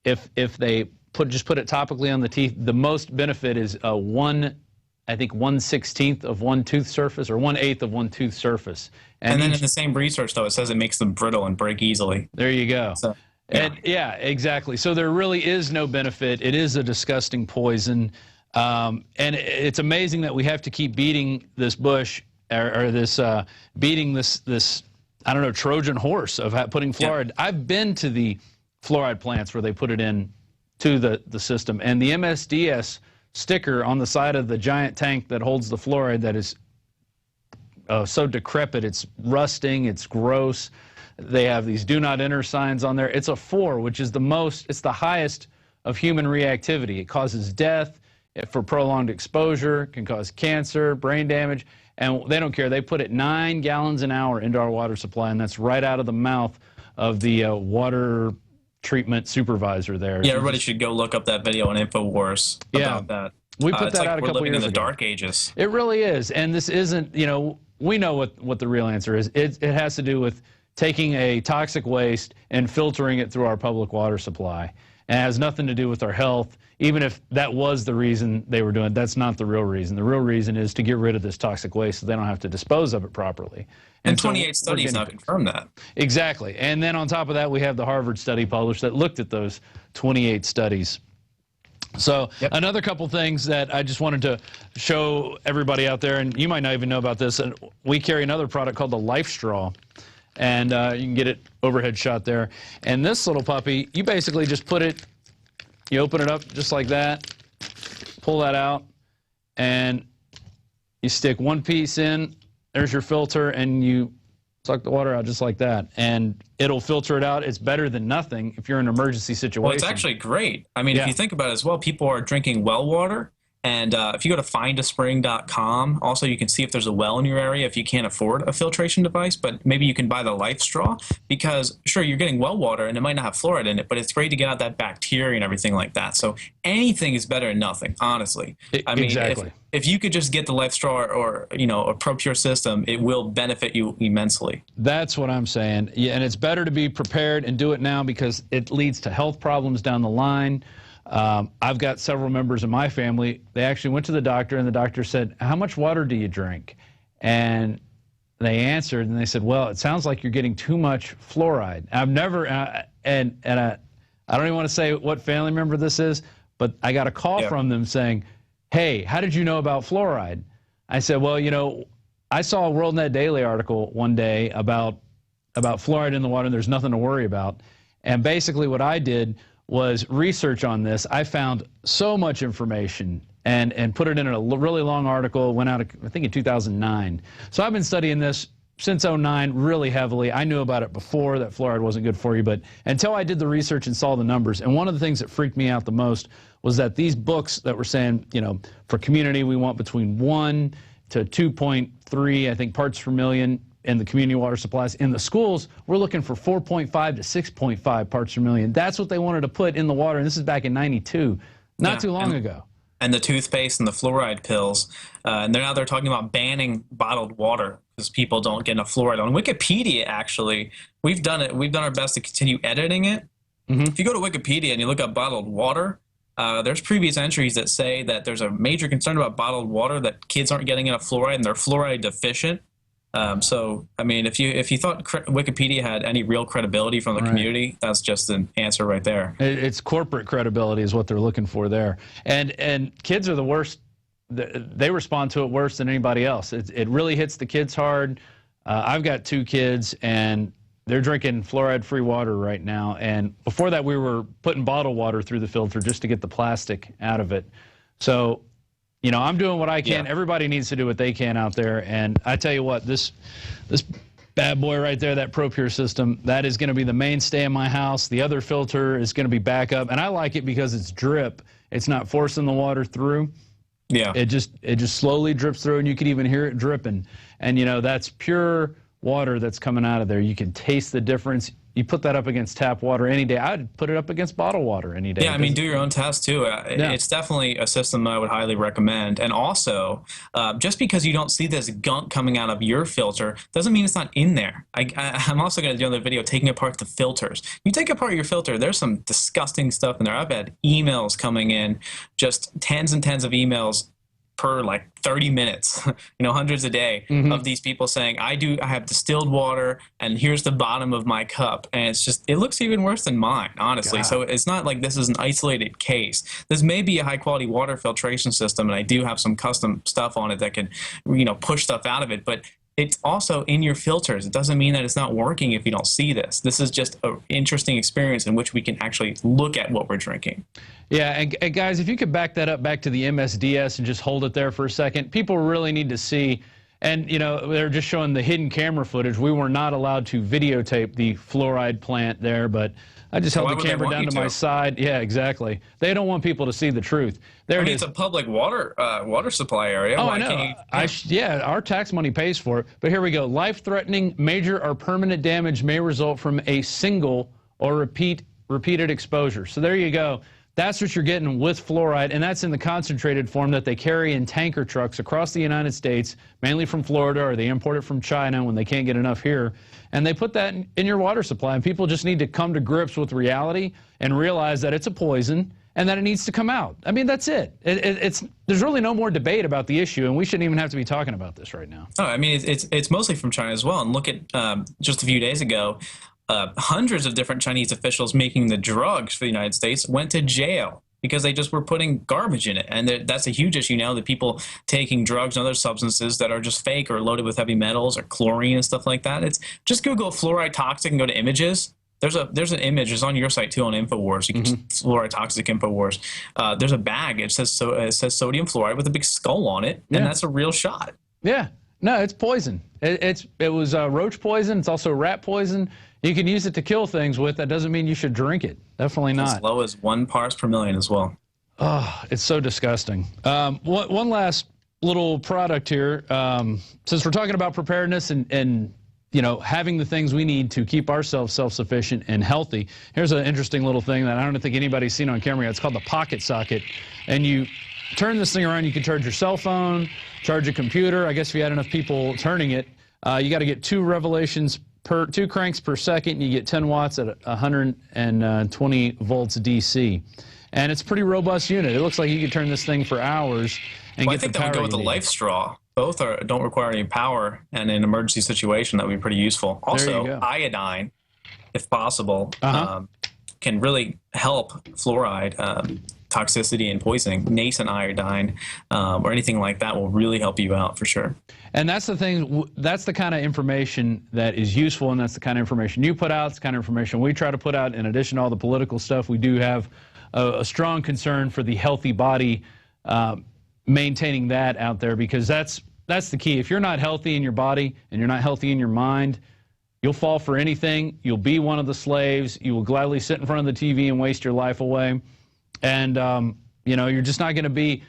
if they just put it topically on the teeth, the most benefit is 1/16 of one tooth surface or 1/8 of one tooth surface. And then in the same research, though, it says it makes them brittle and break easily. There you go. So, and yeah, exactly. So there really is no benefit. It is a disgusting poison. And it's amazing that we have to keep beating this bush beating this, I don't know, Trojan horse of putting fluoride. Yeah. I've been to the fluoride plants where they put it in to the system. And the MSDS sticker on the side of the giant tank that holds the fluoride that is so decrepit, it's rusting, it's gross. They have these do not enter signs on there. It's a 4, which is it's the highest of human reactivity. It causes death for prolonged exposure, can cause cancer, brain damage, and they don't care. They put it 9 gallons an hour into our water supply, and that's right out of the mouth of the water treatment supervisor there. Yeah, everybody should go look up that video on INFOWARS about that. We put that out a couple years ago. We're living in the dark ages. It really is, and this isn't, we know what the real answer is. It has to do with taking a toxic waste and filtering it through our public water supply. And it has nothing to do with our health. Even if that was the reason they were doing it, that's not the real reason. The real reason is to get rid of this toxic waste so they don't have to dispose of it properly. And 28 studies now confirm that. Exactly. And then on top of that, we have the Harvard study published that looked at those 28 studies. So another couple things that I just wanted to show everybody out there, and you might not even know about this, and we carry another product called the Life Straw. And you can get it overhead shot there. And this little puppy, you basically just put it, you open it up just like that, pull that out, and you stick one piece in, there's your filter, and you suck the water out just like that. And it'll filter it out. It's better than nothing if you're in an emergency situation. Well, it's actually great. I mean, if you think about it as well, people are drinking well water. And if you go to findaspring.com, also you can see if there's a well in your area if you can't afford a filtration device, but maybe you can buy the Life Straw because, sure, you're getting well water and it might not have fluoride in it, but it's great to get out that bacteria and everything like that. So anything is better than nothing, honestly. I mean, if you could just get the Life Straw or, a ProPure system, it will benefit you immensely. That's what I'm saying. Yeah, and it's better to be prepared and do it now because it leads to health problems down the line. I've got several members of my family, they actually went to the doctor and the doctor said, how much water do you drink? And they answered and they said, well, it sounds like you're getting too much fluoride. I've never, I don't even want to say what family member this is, but I got a call from them saying, hey, how did you know about fluoride? I said, well, I saw a WorldNet Daily article one day about fluoride in the water, and there's nothing to worry about. And basically what I did was research on this. I found so much information and put it in a really long article. Went out, I think, in 2009. So I've been studying this since 2009 really heavily. I knew about it before, that fluoride wasn't good for you, but until I did the research and saw the numbers. And one of the things that freaked me out the most was that these books that were saying, you know, for community, we want between 1 to 2.3, I think, parts per million in the community water supplies. In the schools, we're looking for 4.5 to 6.5 parts per million. That's what they wanted to put in the water, and this is back in '92, not too long ago. And the toothpaste and the fluoride pills, and they're talking about banning bottled water because people don't get enough fluoride. On Wikipedia, actually, we've done our best to continue editing it. If you go to Wikipedia and you look up bottled water, there's previous entries that say that there's a major concern about bottled water, that kids aren't getting enough fluoride and they're fluoride deficient. So, I mean, if you thought Wikipedia had any real credibility from the community, that's just an answer right there. It's corporate credibility is what they're looking for there. And kids are the worst. They respond to it worse than anybody else. It really hits the kids hard. I've got 2 kids, and they're drinking fluoride-free water right now. And before that, we were putting bottled water through the filter just to get the plastic out of it. So, you know, I'm doing what I can. Everybody needs to do what they can out there. And I tell you what, this bad boy right there, that ProPure system, that is going to be the mainstay in my house. The other filter is going to be backup. And I like it because it's drip. It's not forcing the water through. Yeah. It just slowly drips through, and you can even hear it dripping. And, you know, that's pure water that's coming out of there. You can taste the difference. You put that up against tap water any day. I'd put it up against bottled water any day. Yeah, I mean, do your own test too. It's definitely a system that I would highly recommend. And also, just because you don't see this gunk coming out of your filter doesn't mean it's not in there. I'm also going to do another video taking apart the filters. You take apart your filter, there's some disgusting stuff in there. I've had emails coming in, just tens and tens of emails per like 30 minutes, you know, hundreds a day of these people saying, I have distilled water and here's the bottom of my cup. And it's just, it looks even worse than mine, honestly. God. So it's not like this is an isolated case. This may be a high quality water filtration system, and I do have some custom stuff on it that can, you know, push stuff out of it, but it's also in your filters. It doesn't mean that it's not working if you don't see this. This is just an interesting experience in which we can actually look at what we're drinking. Yeah, and guys, if you could back that up back to the MSDS and just hold it there for a second, people really need to see, and, you know, they're just showing the hidden camera footage. We were not allowed to videotape the fluoride plant there, but I just held the camera down to my side. Yeah, exactly. They don't want people to see the truth. There it is. It's a public water supply area. Oh, I know. Yeah, our tax money pays for it. But here we go. Life-threatening, major, or permanent damage may result from a single or repeated exposure. So there you go. That's what you're getting with fluoride, and that's in the concentrated form that they carry in tanker trucks across the United States, mainly from Florida, or they import it from China when they can't get enough here. And they put that in your water supply, and people just need to come to grips with reality and realize that it's a poison and that it needs to come out. I mean, that's it. There's really no more debate about the issue, and we shouldn't even have to be talking about this right now. Oh, I mean, it's mostly from China as well. And look at just a few days ago, hundreds of different Chinese officials making the drugs for the United States went to jail because they just were putting garbage in it. And that's a huge issue now, that people taking drugs and other substances that are just fake or loaded with heavy metals or chlorine and stuff like that. It's just Google fluoride toxic and go to images. There's an image. It's on your site too, on INFOWARS. You can fluoride toxic INFOWARS. There's a bag. It says sodium fluoride with a big skull on it, and that's a real shot. Yeah. No, it's poison. It was roach poison. It's also rat poison. You can use it to kill things with. That doesn't mean you should drink it. Definitely not. As low as 1 parts per million as well. Oh, it's so disgusting. One last little product here. Since we're talking about preparedness and you know, having the things we need to keep ourselves self-sufficient and healthy, here's an interesting little thing that I don't think anybody's seen on camera yet. It's called the pocket socket. And you turn this thing around, you can charge your cell phone, charge a computer. I guess if you had enough people turning it, you got to get 2 cranks per second. You get 10 watts at 120 volts DC. And it's a pretty robust unit. It looks like you could turn this thing for hours and get the power. I think that would go with the Life Straw. Both don't require any power, and in an emergency situation, that would be pretty useful. Also, iodine, if possible, can really help fluoride. toxicity and poisoning, nascent iodine or anything like that will really help you out for sure. And that's the thing, that's the kind of information that is useful, and that's the kind of information you put out, it's the kind of information we try to put out. In addition to all the political stuff, we do have a strong concern for the healthy body, maintaining that out there, because that's the key. If you're not healthy in your body and you're not healthy in your mind, you'll fall for anything. You'll be one of the slaves. You will gladly sit in front of the TV and waste your life away. And, you know, you're just not going to be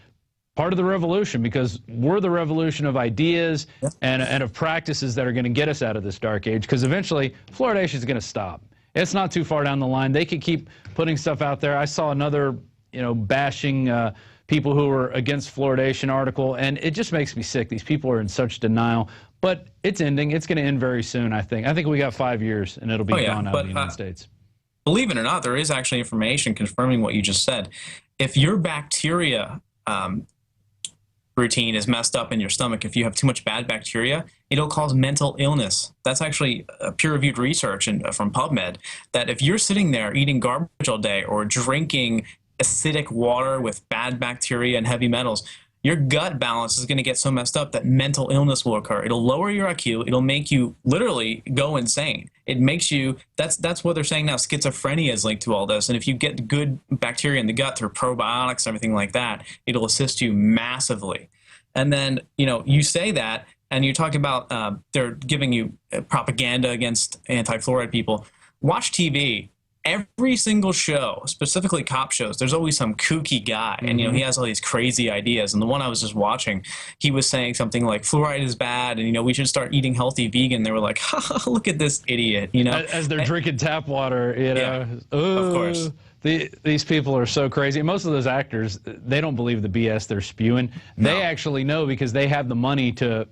part of the revolution, because we're the revolution of ideas and of practices that are going to get us out of this dark age, because eventually fluoridation is going to stop. It's not too far down the line. They could keep putting stuff out there. I saw another, you know, bashing people who were against fluoridation article, and it just makes me sick. These people are in such denial. But it's ending. It's going to end very soon, I think. I think we got 5 years, and it'll be gone out of the United States. Believe it or not, there is actually information confirming what you just said. If your bacteria routine is messed up in your stomach, if you have too much bad bacteria, it'll cause mental illness. That's actually peer-reviewed research from PubMed, that if you're sitting there eating garbage all day or drinking acidic water with bad bacteria and heavy metals, your gut balance is going to get so messed up that mental illness will occur. It'll lower your IQ. It'll make you literally go insane. It makes you, that's what they're saying now, schizophrenia is linked to all this. And if you get good bacteria in the gut through probiotics, everything like that, it'll assist you massively. And then, you know, you say that, and you talk about they're giving you propaganda against anti-fluoride people. Watch TV. Every single show, specifically cop shows, there's always some kooky guy, and you know, he has all these crazy ideas. And the one I was just watching, he was saying something like fluoride is bad, and you know, we should start eating healthy vegan. They were like, ha, look at this idiot, you know, as they're drinking tap water, you know. Yeah, of course. These people are so crazy. Most of those actors, they don't believe the BS they're spewing. No. They actually know, because they have the money to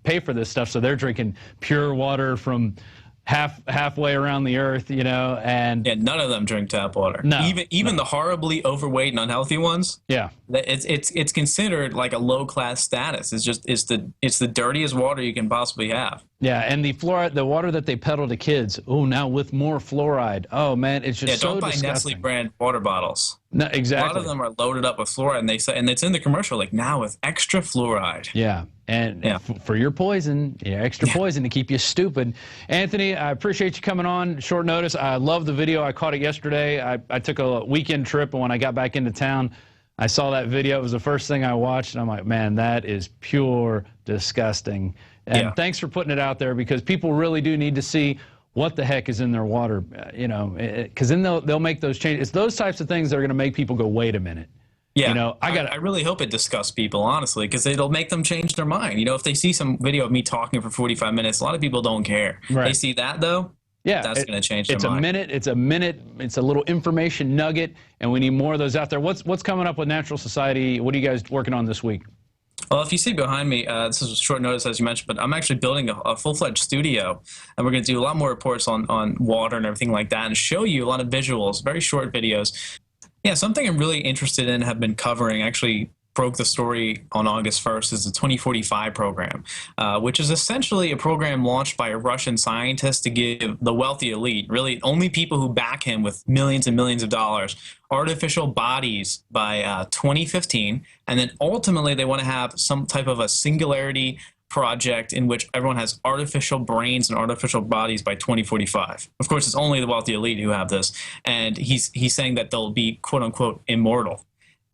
pay for this stuff. So they're drinking pure water from halfway around the earth, you know. And yeah, none of them drink tap water. No, even the horribly overweight and unhealthy ones. Yeah, it's considered like a low class status. It's the dirtiest water you can possibly have. Yeah, and the fluoride, the water that they peddle to kids. Oh, now with more fluoride. Oh man, it's just so disgusting. Don't buy Nestle brand water bottles. No, exactly. A lot of them are loaded up with fluoride, and they say, and it's in the commercial, like, now with extra fluoride. Yeah, and for your poison, extra poison to keep you stupid. Anthony, I appreciate you coming on short notice. I love the video. I caught it yesterday. I took a weekend trip, and when I got back into town, I saw that video. It was the first thing I watched, and I'm like, man, that is pure disgusting. And thanks for putting it out there, because people really do need to see what the heck is in their water, you know, because then they'll make those changes. It's those types of things that are going to make people go, wait a minute. Yeah, you know, I really hope it disgusts people, honestly, because it'll make them change their mind. You know, if they see some video of me talking for 45 minutes, a lot of people don't care. Right. They see that, though, that's going to change their mind. It's a minute. It's a little information nugget, and we need more of those out there. What's coming up with Natural Society? What are you guys working on this week? Well, if you see behind me, this is short notice, as you mentioned, but I'm actually building a full-fledged studio, and we're going to do a lot more reports on water and everything like that, and show you a lot of visuals, very short videos. Yeah, something I'm really interested in, have been covering, actually broke the story on August 1st, is the 2045 program, which is essentially a program launched by a Russian scientist to give the wealthy elite, really only people who back him with millions and millions of dollars, artificial bodies by 2015. And then ultimately they want to have some type of a singularity project in which everyone has artificial brains and artificial bodies by 2045. Of course, it's only the wealthy elite who have this. And he's saying that they'll be, quote unquote, immortal.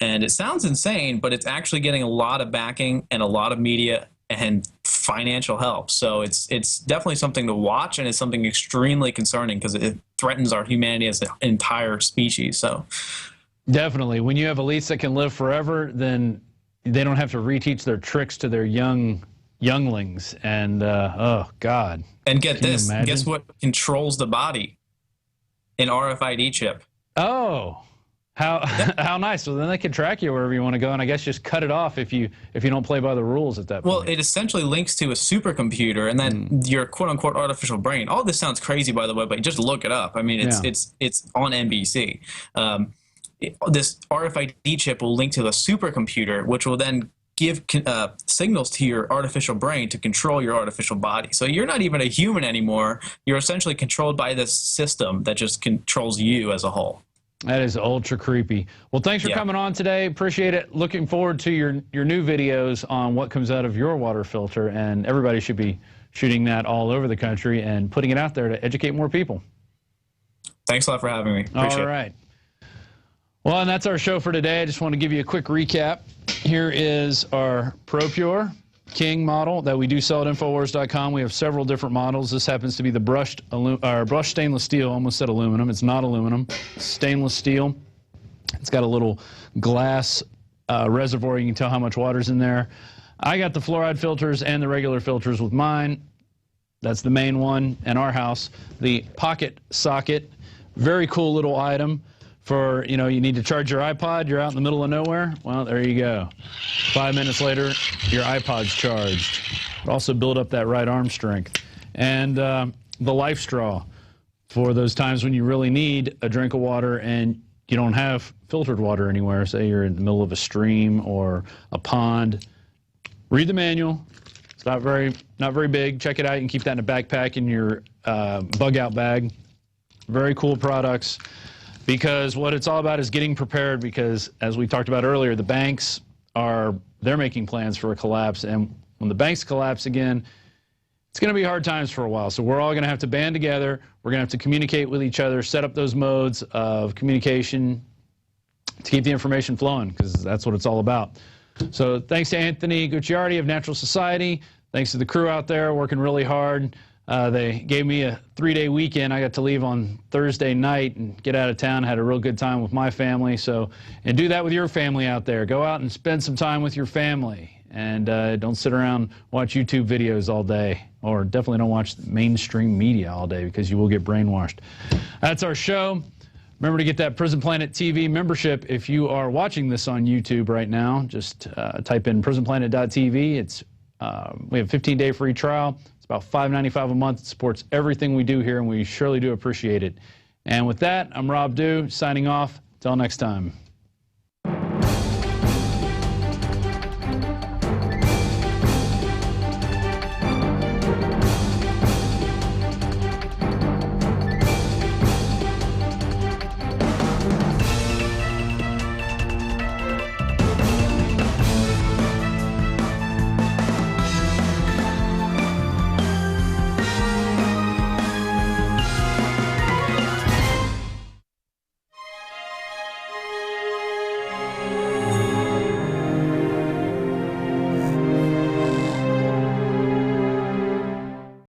And it sounds insane, but it's actually getting a lot of backing and a lot of media and financial help. So it's definitely something to watch, and it's something extremely concerning, because it threatens our humanity as an entire species. So definitely, when you have elites that can live forever, then they don't have to reteach their tricks to their younglings. And oh God! And get this, guess what controls the body? An RFID chip. Oh. How nice. So then they can track you wherever you want to go, and I guess just cut it off if you don't play by the rules at that point. Well, it essentially links to a supercomputer, and then your quote-unquote artificial brain. All this sounds crazy, by the way, but just look it up. I mean, it's on NBC. This RFID chip will link to a supercomputer, which will then give signals to your artificial brain to control your artificial body. So you're not even a human anymore. You're essentially controlled by this system that just controls you as a whole. That is ultra creepy. Well, thanks for coming on today. Appreciate it. Looking forward to your new videos on what comes out of your water filter, and everybody should be shooting that all over the country and putting it out there to educate more people. Thanks a lot for having me. Appreciate all right. Well, and that's our show for today. I just want to give you a quick recap. Here is our ProPure King model that we do sell at INFOWARS.com. We have several different models. This happens to be the brushed stainless steel. Almost said aluminum. It's not aluminum. It's stainless steel. It's got a little glass reservoir. You can tell how much water's in there. I got the fluoride filters and the regular filters with mine. That's the main one in our house. The pocket socket, very cool little item for, you need to charge your iPod, you're out in the middle of nowhere. Well, there you go. 5 minutes later, your iPod's charged. It also build up that right arm strength. And the Life Straw for those times when you really need a drink of water and you don't have filtered water anywhere. Say you're in the middle of a stream or a pond. Read the manual. It's not very big. Check it out. You can keep that in a backpack in your bug out bag. Very cool products. Because what it's all about is getting prepared, because as we talked about earlier, the banks they're making plans for a collapse, and when the banks collapse again, it's going to be hard times for a while. So we're all going to have to band together. We're going to have to communicate with each other, set up those modes of communication to keep the information flowing, because that's what it's all about. So thanks to Anthony Gucciardi of Natural Society. Thanks to the crew out there working really hard. They gave me a 3-day weekend. I got to leave on Thursday night and get out of town. Had a real good time with my family. And do that with your family out there. Go out and spend some time with your family. And don't sit around watch YouTube videos all day. Or definitely don't watch mainstream media all day, because you will get brainwashed. That's our show. Remember to get that Prison Planet TV membership if you are watching this on YouTube right now. Just type in prisonplanet.tv. We have a 15-day free trial. It's about $5.95 a month. It supports everything we do here, and we surely do appreciate it. And with that, I'm Rob Dew, signing off. Till next time.